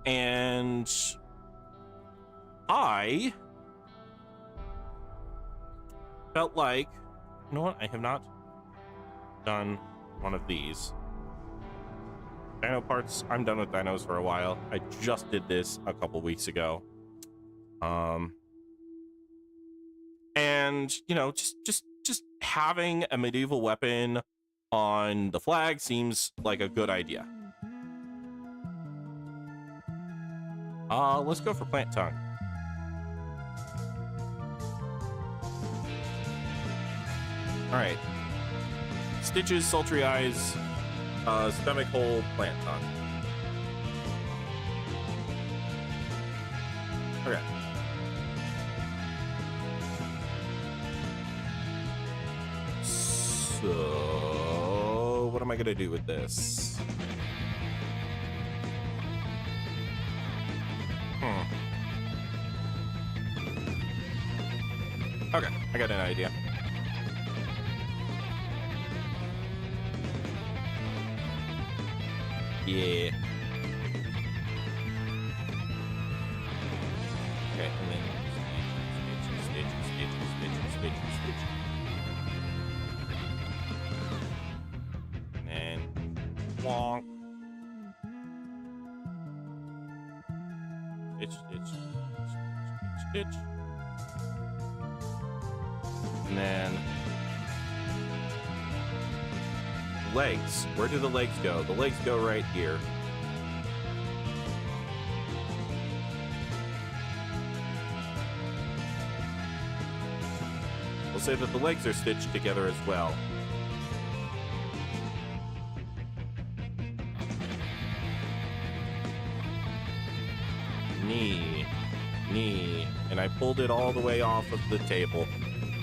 And I felt like, you know what? I have not done one of these. Dino parts, I'm done with dinos for a while. I just did this a couple weeks ago. And, you know, just having a medieval weapon on the flag seems like a good idea. Let's go for plant tongue. All right. Stitches, sultry eyes, stomach hole, plant tongue. Okay. So, what am I gonna do with this? Okay, I got an idea. Yeah. Okay, and then stitch. And then wonk. Stitch. And then legs. Where do the legs go? The legs go right here. We'll say that the legs are stitched together as well. knee, and I pulled it all the way off of the table.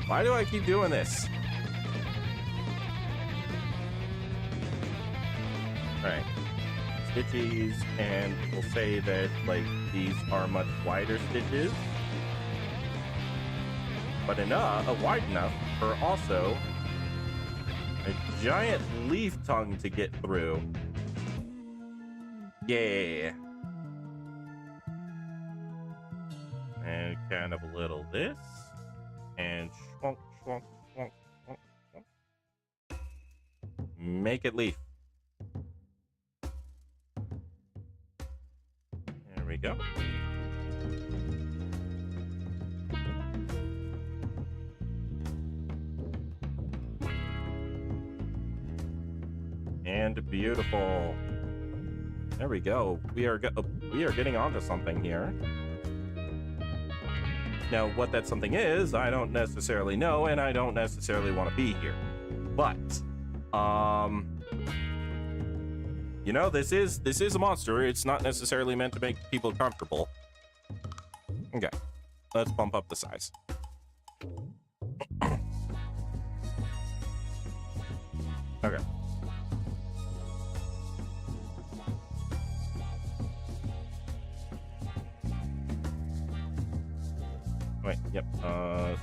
Why do I keep doing this? All right, stitches, and we'll say that like these are much wider stitches, but wide enough for also a giant leaf tongue to get through. Yeah. And kind of a little this. And shwonk, shwonk, shwonk, shwonk, shwonk. Make it leaf. There we go. And beautiful. There we go. We are getting onto something here. Now, what that something is, I don't necessarily know, and I don't necessarily want to be here. But, you know, this is a monster. It's not necessarily meant to make people comfortable. Okay, let's bump up the size. Okay. Wait, yep.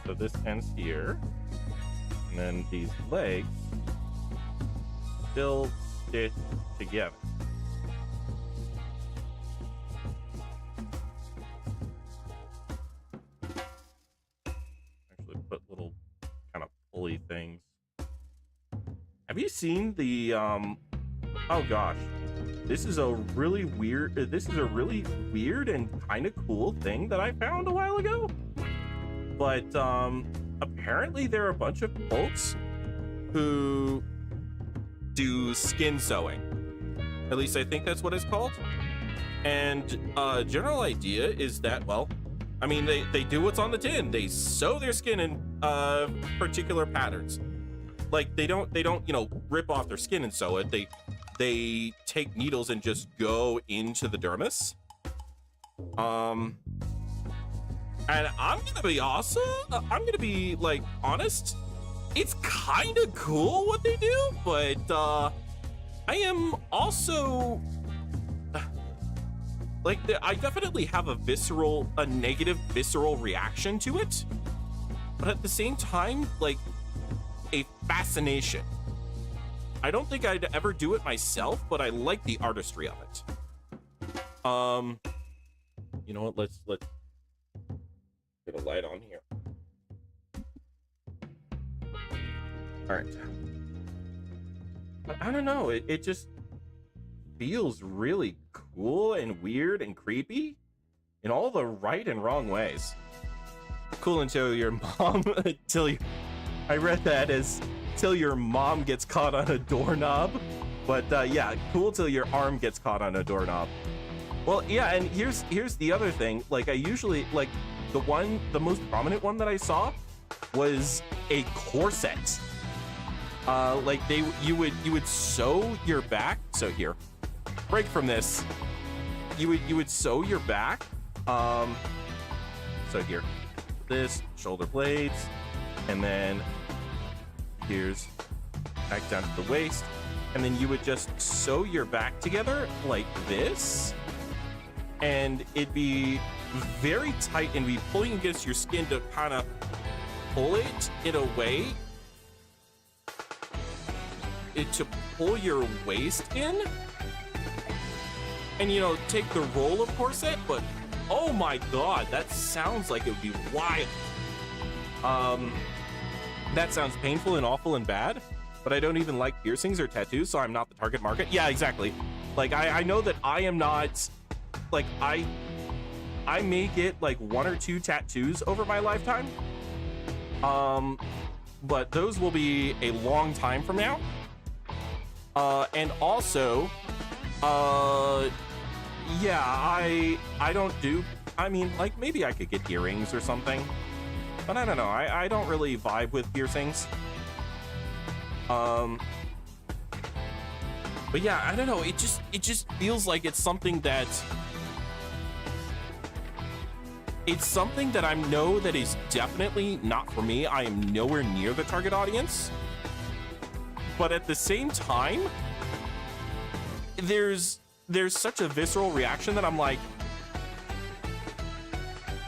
So this ends here. And then these legs still stitch together. Actually put little kind of pulley things. Have you seen the, oh gosh. This is a really weird and kind of cool thing that I found a while ago. But apparently there are a bunch of folks who do skin sewing. At least I think that's what it's called. And general idea is that, well, I mean, they do what's on the tin. They sew their skin in particular patterns. Like they don't, you know, rip off their skin and sew it. They take needles and just go into the dermis. And I'm gonna be awesome. I'm gonna be like honest. It's kind of cool what they do, but I am also like I definitely have a negative visceral reaction to it, but at the same time, like a fascination. I don't think I'd ever do it myself, but I like the artistry of it. You know what? Let's get a light on here. All right. But I don't know. It just feels really cool and weird and creepy in all the right and wrong ways. Cool until your mom, I read that as till your mom gets caught on a doorknob. But yeah, cool till your arm gets caught on a doorknob. Well, yeah, and here's the other thing. Like I usually like the most prominent one that I saw was a corset. Like you would sew your back. So here, break from this. You would sew your back. So here, this shoulder blades, and then here's back down to the waist, and then you would just sew your back together like this, and it'd be very tight and be pulling against your skin to kind of pull it in a way to pull your waist in, and you know, take the role of corset. But oh my god, that sounds like it would be wild. That sounds painful and awful and bad, but I don't even like piercings or tattoos, so I'm not the target market. Yeah, exactly. Like I know that I am not, like I may get like 1 or 2 tattoos over my lifetime, but those will be a long time from now. And also, yeah, I don't do, I mean, like maybe I could get earrings or something, but I don't know. I don't really vibe with piercings. But yeah, I don't know. It just feels like it's something that it's something that I know that is definitely not for me. I am nowhere near the target audience. But at the same time, there's such a visceral reaction that I'm like,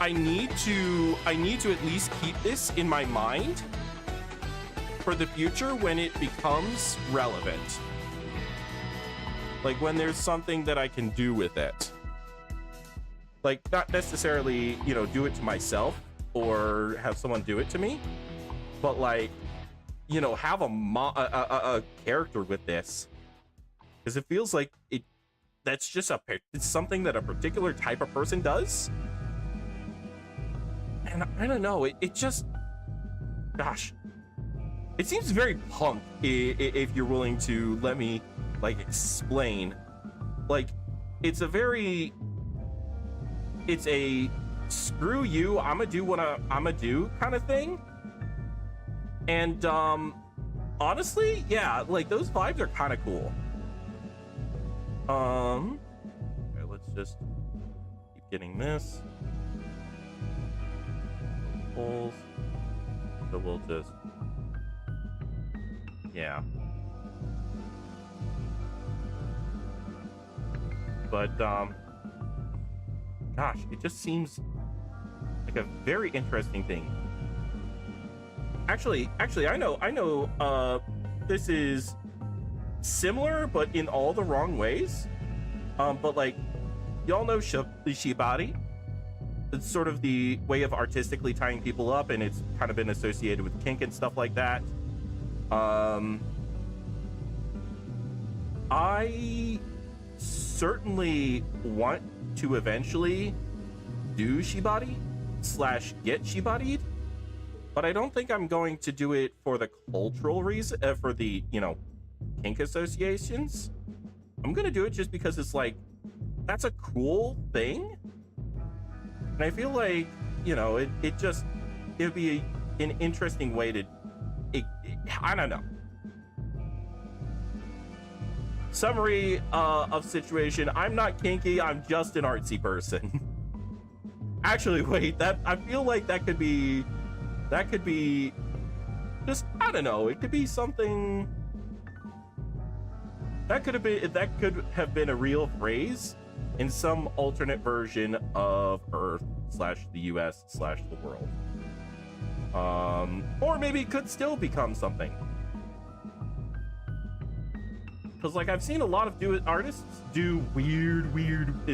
I need to at least keep this in my mind for the future when it becomes relevant. Like when there's something that I can do with it. Like not necessarily, you know, do it to myself or have someone do it to me, but like, you know, have a character with this, because it feels like that's just it's something that a particular type of person does. And I don't know, it just, gosh, it seems very punk if you're willing to let me like explain. Like it's a screw you, I'ma do what I'ma do kind of thing. And honestly, yeah, like those vibes are kind of cool. Okay, let's just keep getting this. Pulls. So we'll just, yeah. But gosh, it just seems like a very interesting thing. Actually, I know, this is similar, but in all the wrong ways. But like, y'all know shibari. It's sort of the way of artistically tying people up, and it's kind of been associated with kink and stuff like that. I certainly want to eventually do shibari / get shibari'd, but I don't think I'm going to do it for the cultural reason, for the, you know, kink associations. I'm gonna do it just because it's like, that's a cool thing. And I feel like, you know, it would be an interesting way to, I don't know. Summary of situation: I'm not kinky, I'm just an artsy person. Actually, wait, I feel like that could be just, I don't know, it could be something that could have been a real phrase in some alternate version of Earth / the US / the world. Or maybe it could still become something. Because like I've seen a lot of artists do weird,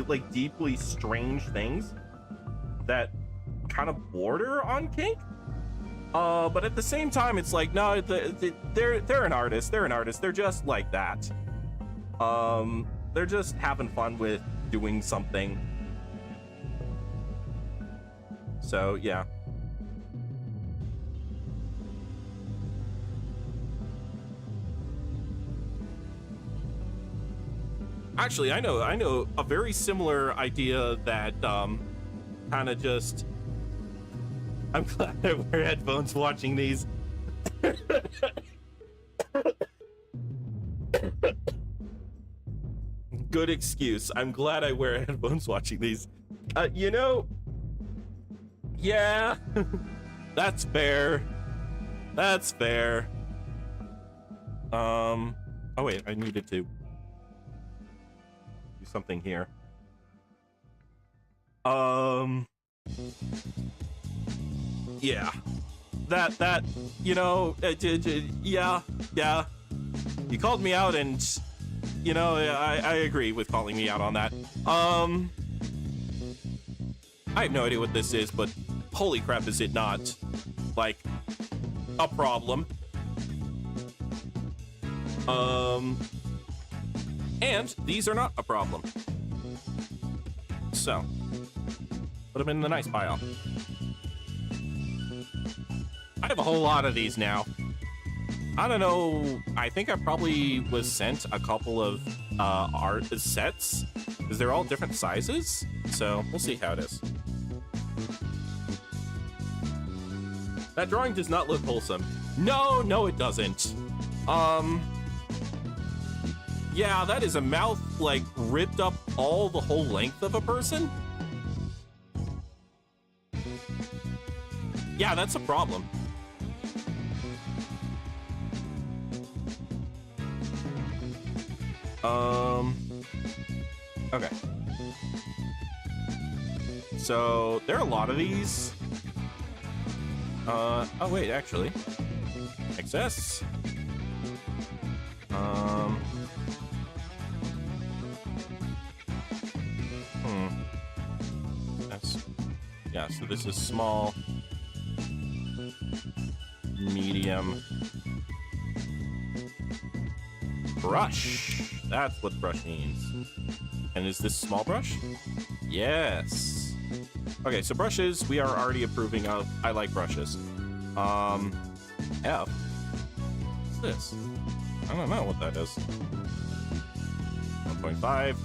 like deeply strange things that kind of border on kink. But at the same time, it's like, no, they're an artist. They're an artist. They're just like that. They're just having fun with doing something. So yeah. Actually, I know a very similar idea that kind of just, I'm glad I wear headphones watching these. Good excuse. I'm glad I wear headphones watching these. You know, yeah, that's fair. That's fair. Oh wait, I needed to do something here. Yeah, that you know, yeah. You called me out, and you know, I agree with calling me out on that. I have no idea what this is, but holy crap, is it not like a problem? And these are not a problem. So, put them in the nice pile. I have a whole lot of these now. I don't know, I think I probably was sent a couple of art sets, because they're all different sizes, so we'll see how it is. That drawing does not look wholesome. No, it doesn't. Yeah, that is a mouth, like, ripped up all the whole length of a person. Yeah, that's a problem. Okay. So there are a lot of these. Oh wait, actually. Excess. That's, yeah, so this is small, medium, brush. That's what brush means. And is this small brush? Yes. Okay, so brushes we are already approving of. I like brushes. F. What's this? I don't know what that is. 1.5.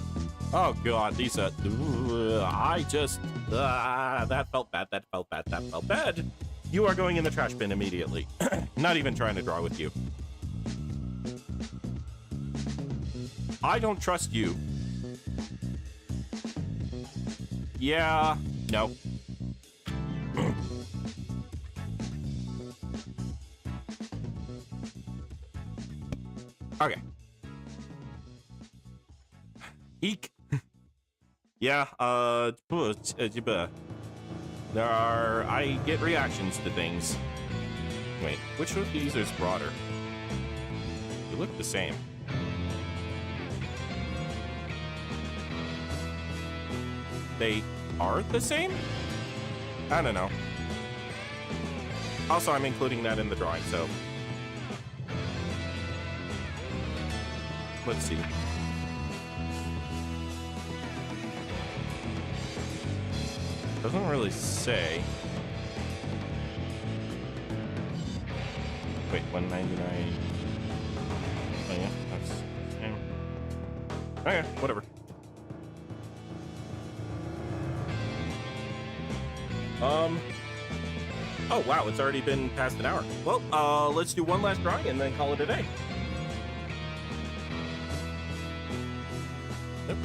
Oh god, these are... that felt bad, that felt bad, that felt bad. You are going in the trash bin immediately. Not even trying to draw with you. I don't trust you. Yeah, no. Okay. Eek. Yeah, there are... I get reactions to things. Wait, which of these is broader? They look the same. They are the same? I don't know. Also, I'm including that in the drawing, so... Let's see. Doesn't really say. Wait, 199. Oh yeah, that's the same. Okay, whatever. Oh wow, it's already been past an hour. Well, let's do one last drawing and then call it a day. Yep.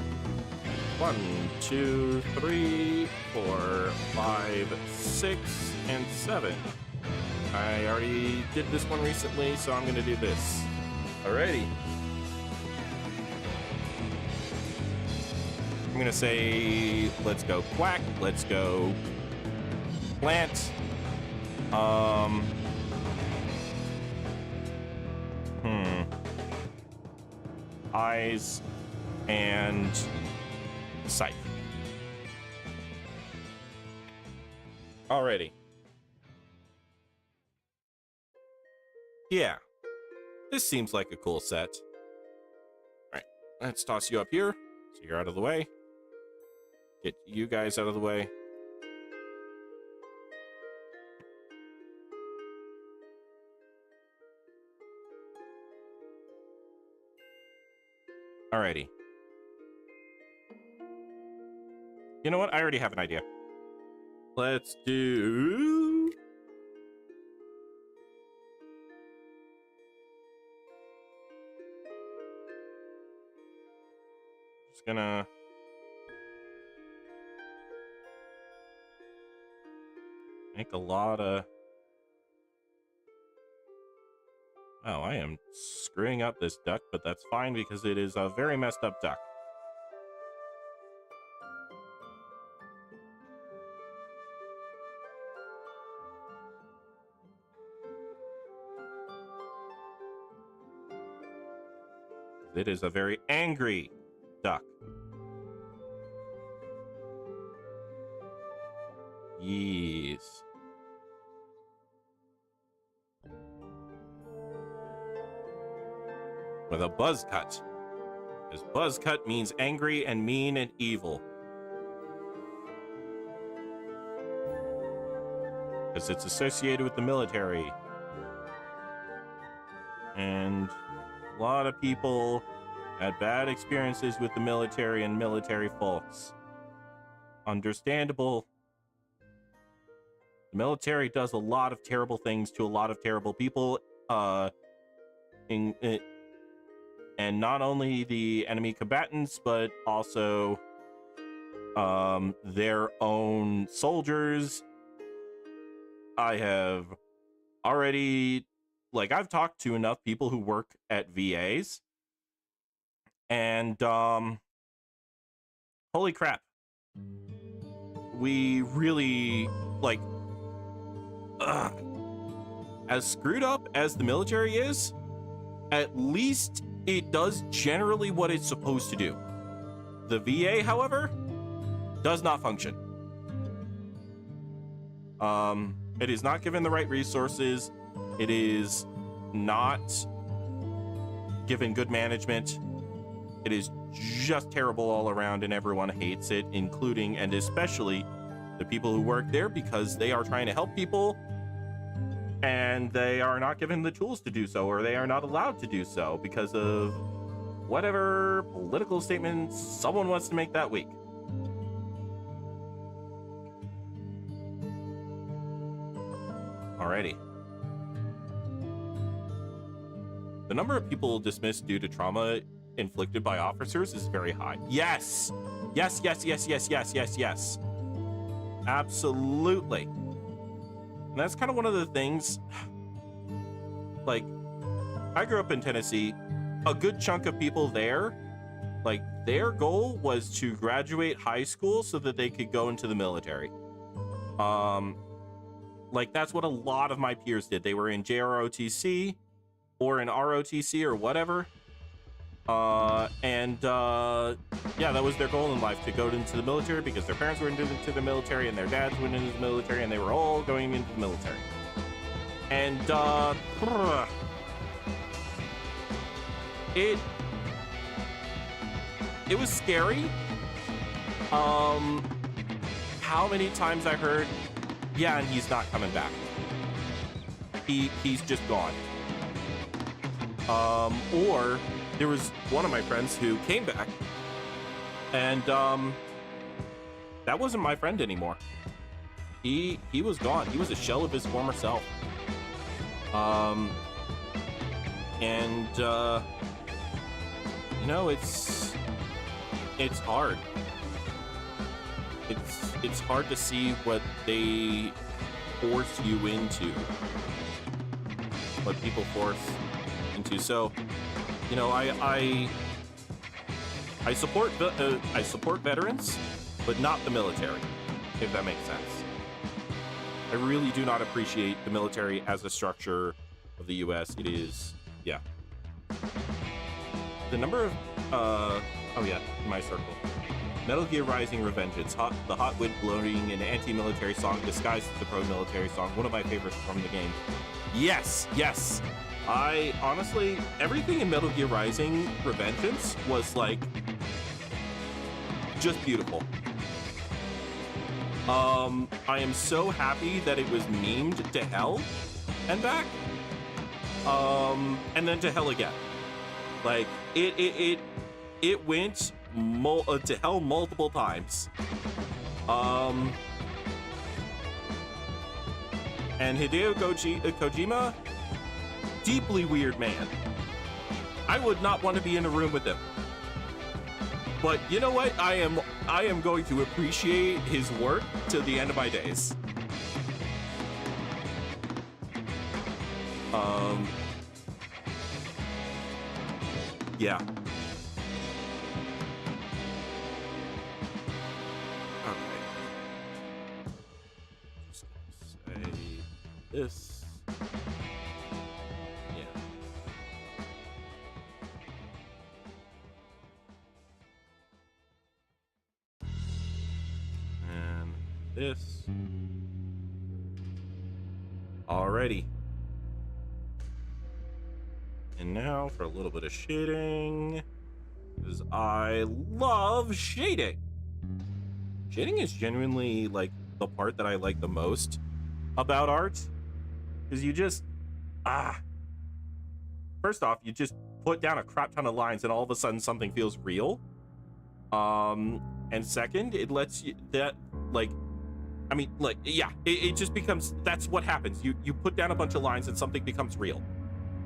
1, 2, 3, 4, 5, 6, and 7. I already did this one recently, so I'm gonna do this. Alrighty. I'm gonna say, let's go quack, let's go plant. Eyes and scythe. Alrighty. Yeah. This seems like a cool set. Alright, let's toss you up here so you're out of the way. Get you guys out of the way. Alrighty. You know what? I already have an idea. Let's do... Just gonna... make a lot of... Oh, I am screwing up this duck, but that's fine because it is a very messed up duck. It is a very angry duck. Yes. With a buzz cut. Because buzz cut means angry and mean and evil. Because it's associated with the military. And a lot of people had bad experiences with the military and military folks. Understandable. The military does a lot of terrible things to a lot of terrible people. And not only the enemy combatants, but also their own soldiers. I have already, like, I've talked to enough people who work at VAs, and holy crap, we really, like, as screwed up as the military is, at least it does generally what it's supposed to do. The VA, however, does not function. It is not given the right resources. It is not given good management. It is just terrible all around, and everyone hates it, including and especially the people who work there, because they are trying to help people and they are not given the tools to do so, or they are not allowed to do so because of whatever political statement someone wants to make that week. Alrighty. The number of people dismissed due to trauma inflicted by officers is very high. Yes! Yes, yes, yes, yes, yes, yes, yes. Absolutely. And that's kind of one of the things, like, I grew up in Tennessee. A good chunk of people there, like, their goal was to graduate high school so that they could go into the military. Like, that's what a lot of my peers did. They were in JROTC or in ROTC or whatever. Yeah, that was their goal in life, to go into the military, because their parents were into the military and their dads went into the military, and they were all going into the military. And it was scary. How many times I heard, yeah, and he's not coming back. He's just gone. Or there was one of my friends who came back, and that wasn't my friend anymore. He was gone. He was a shell of his former self. You know, it's hard. It's hard to see what they force you into, what people force into. So, you know, I support veterans, but not the military, if that makes sense. I really do not appreciate the military as a structure of the U.S. It is, yeah. The number of, oh yeah, in my circle. Metal Gear Rising Revengeance, the hot wind blowing an anti-military song disguised as a pro-military song. One of my favorites from the game. Yes, yes. I honestly, everything in Metal Gear Rising Revengeance was like just beautiful. I am so happy that it was memed to hell and back, and then to hell again. Like it went to hell multiple times. And Hideo Kojima, deeply weird man. I would not want to be in a room with him. But you know what? I am going to appreciate his work till the end of my days. Yeah. Okay. Just gonna say this. Yeah. And this. Alrighty. And now for a little bit of shading, because I love shading. Shading is genuinely like the part that I like the most about art, because you just, first off, you just put down a crap ton of lines and all of a sudden something feels real. And second, it lets you, that, like, I mean, like, yeah, it just becomes, that's what happens. You put down a bunch of lines and something becomes real.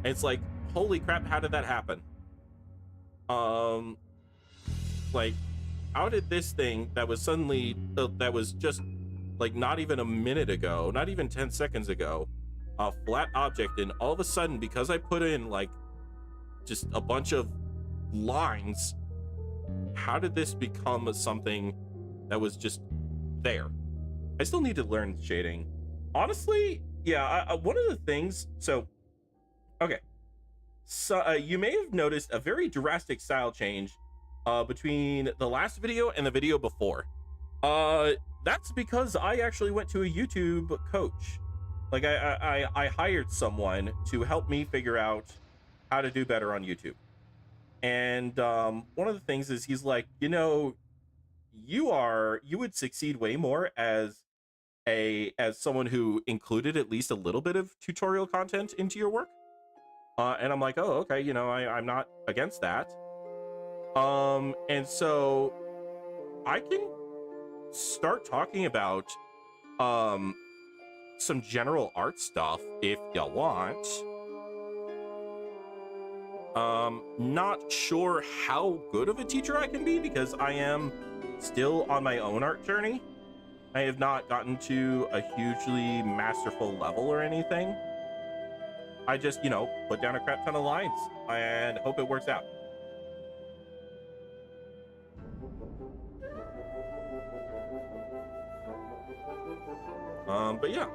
And it's like, holy crap, how did that happen? Like, how did this thing that was suddenly, that was just like not even a minute ago, not even 10 seconds ago, a flat object, and all of a sudden, because I put in like just a bunch of lines, how did this become something that was just there? I still need to learn shading. Honestly, yeah, one of the things, so, okay. So you may have noticed a very drastic style change between the last video and the video before. That's because I actually went to a YouTube coach. Like I hired someone to help me figure out how to do better on YouTube. And one of the things is he's like, you know, you would succeed way more as someone who included at least a little bit of tutorial content into your work. And I'm like, oh, okay, you know, I'm not against that. And so I can start talking about some general art stuff if you want. Not sure how good of a teacher I can be because I am still on my own art journey. I have not gotten to a hugely masterful level or anything. I just, you know, put down a crap ton of lines and hope it works out. But yeah,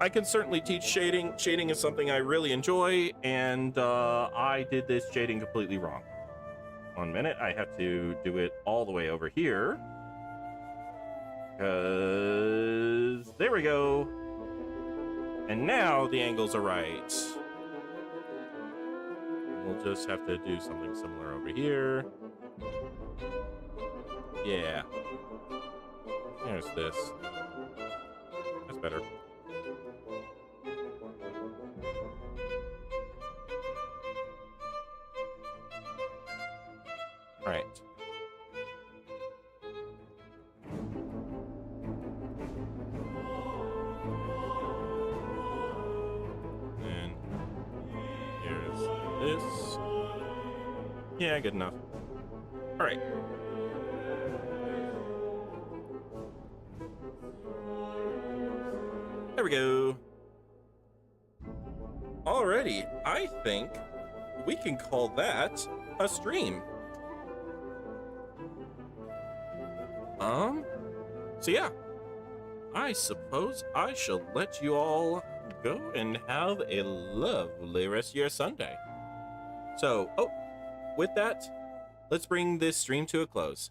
I can certainly teach shading. Shading is something I really enjoy, and I did this shading completely wrong. 1 minute, I have to do it all the way over here. Because there we go. And now the angles are right. We'll just have to do something similar over here. Yeah. There's this. That's better. All right. And here's this. Yeah, good enough. All right. There we go. Alrighty, I think we can call that a stream. So yeah, I suppose I shall let you all go and have a lovely rest of your Sunday. So, with that, let's bring this stream to a close.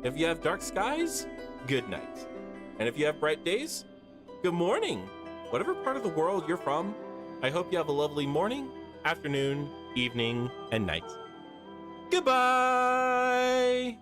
If you have dark skies, good night. And if you have bright days, good morning. Whatever part of the world you're from, I hope you have a lovely morning, afternoon, evening, and night. Goodbye!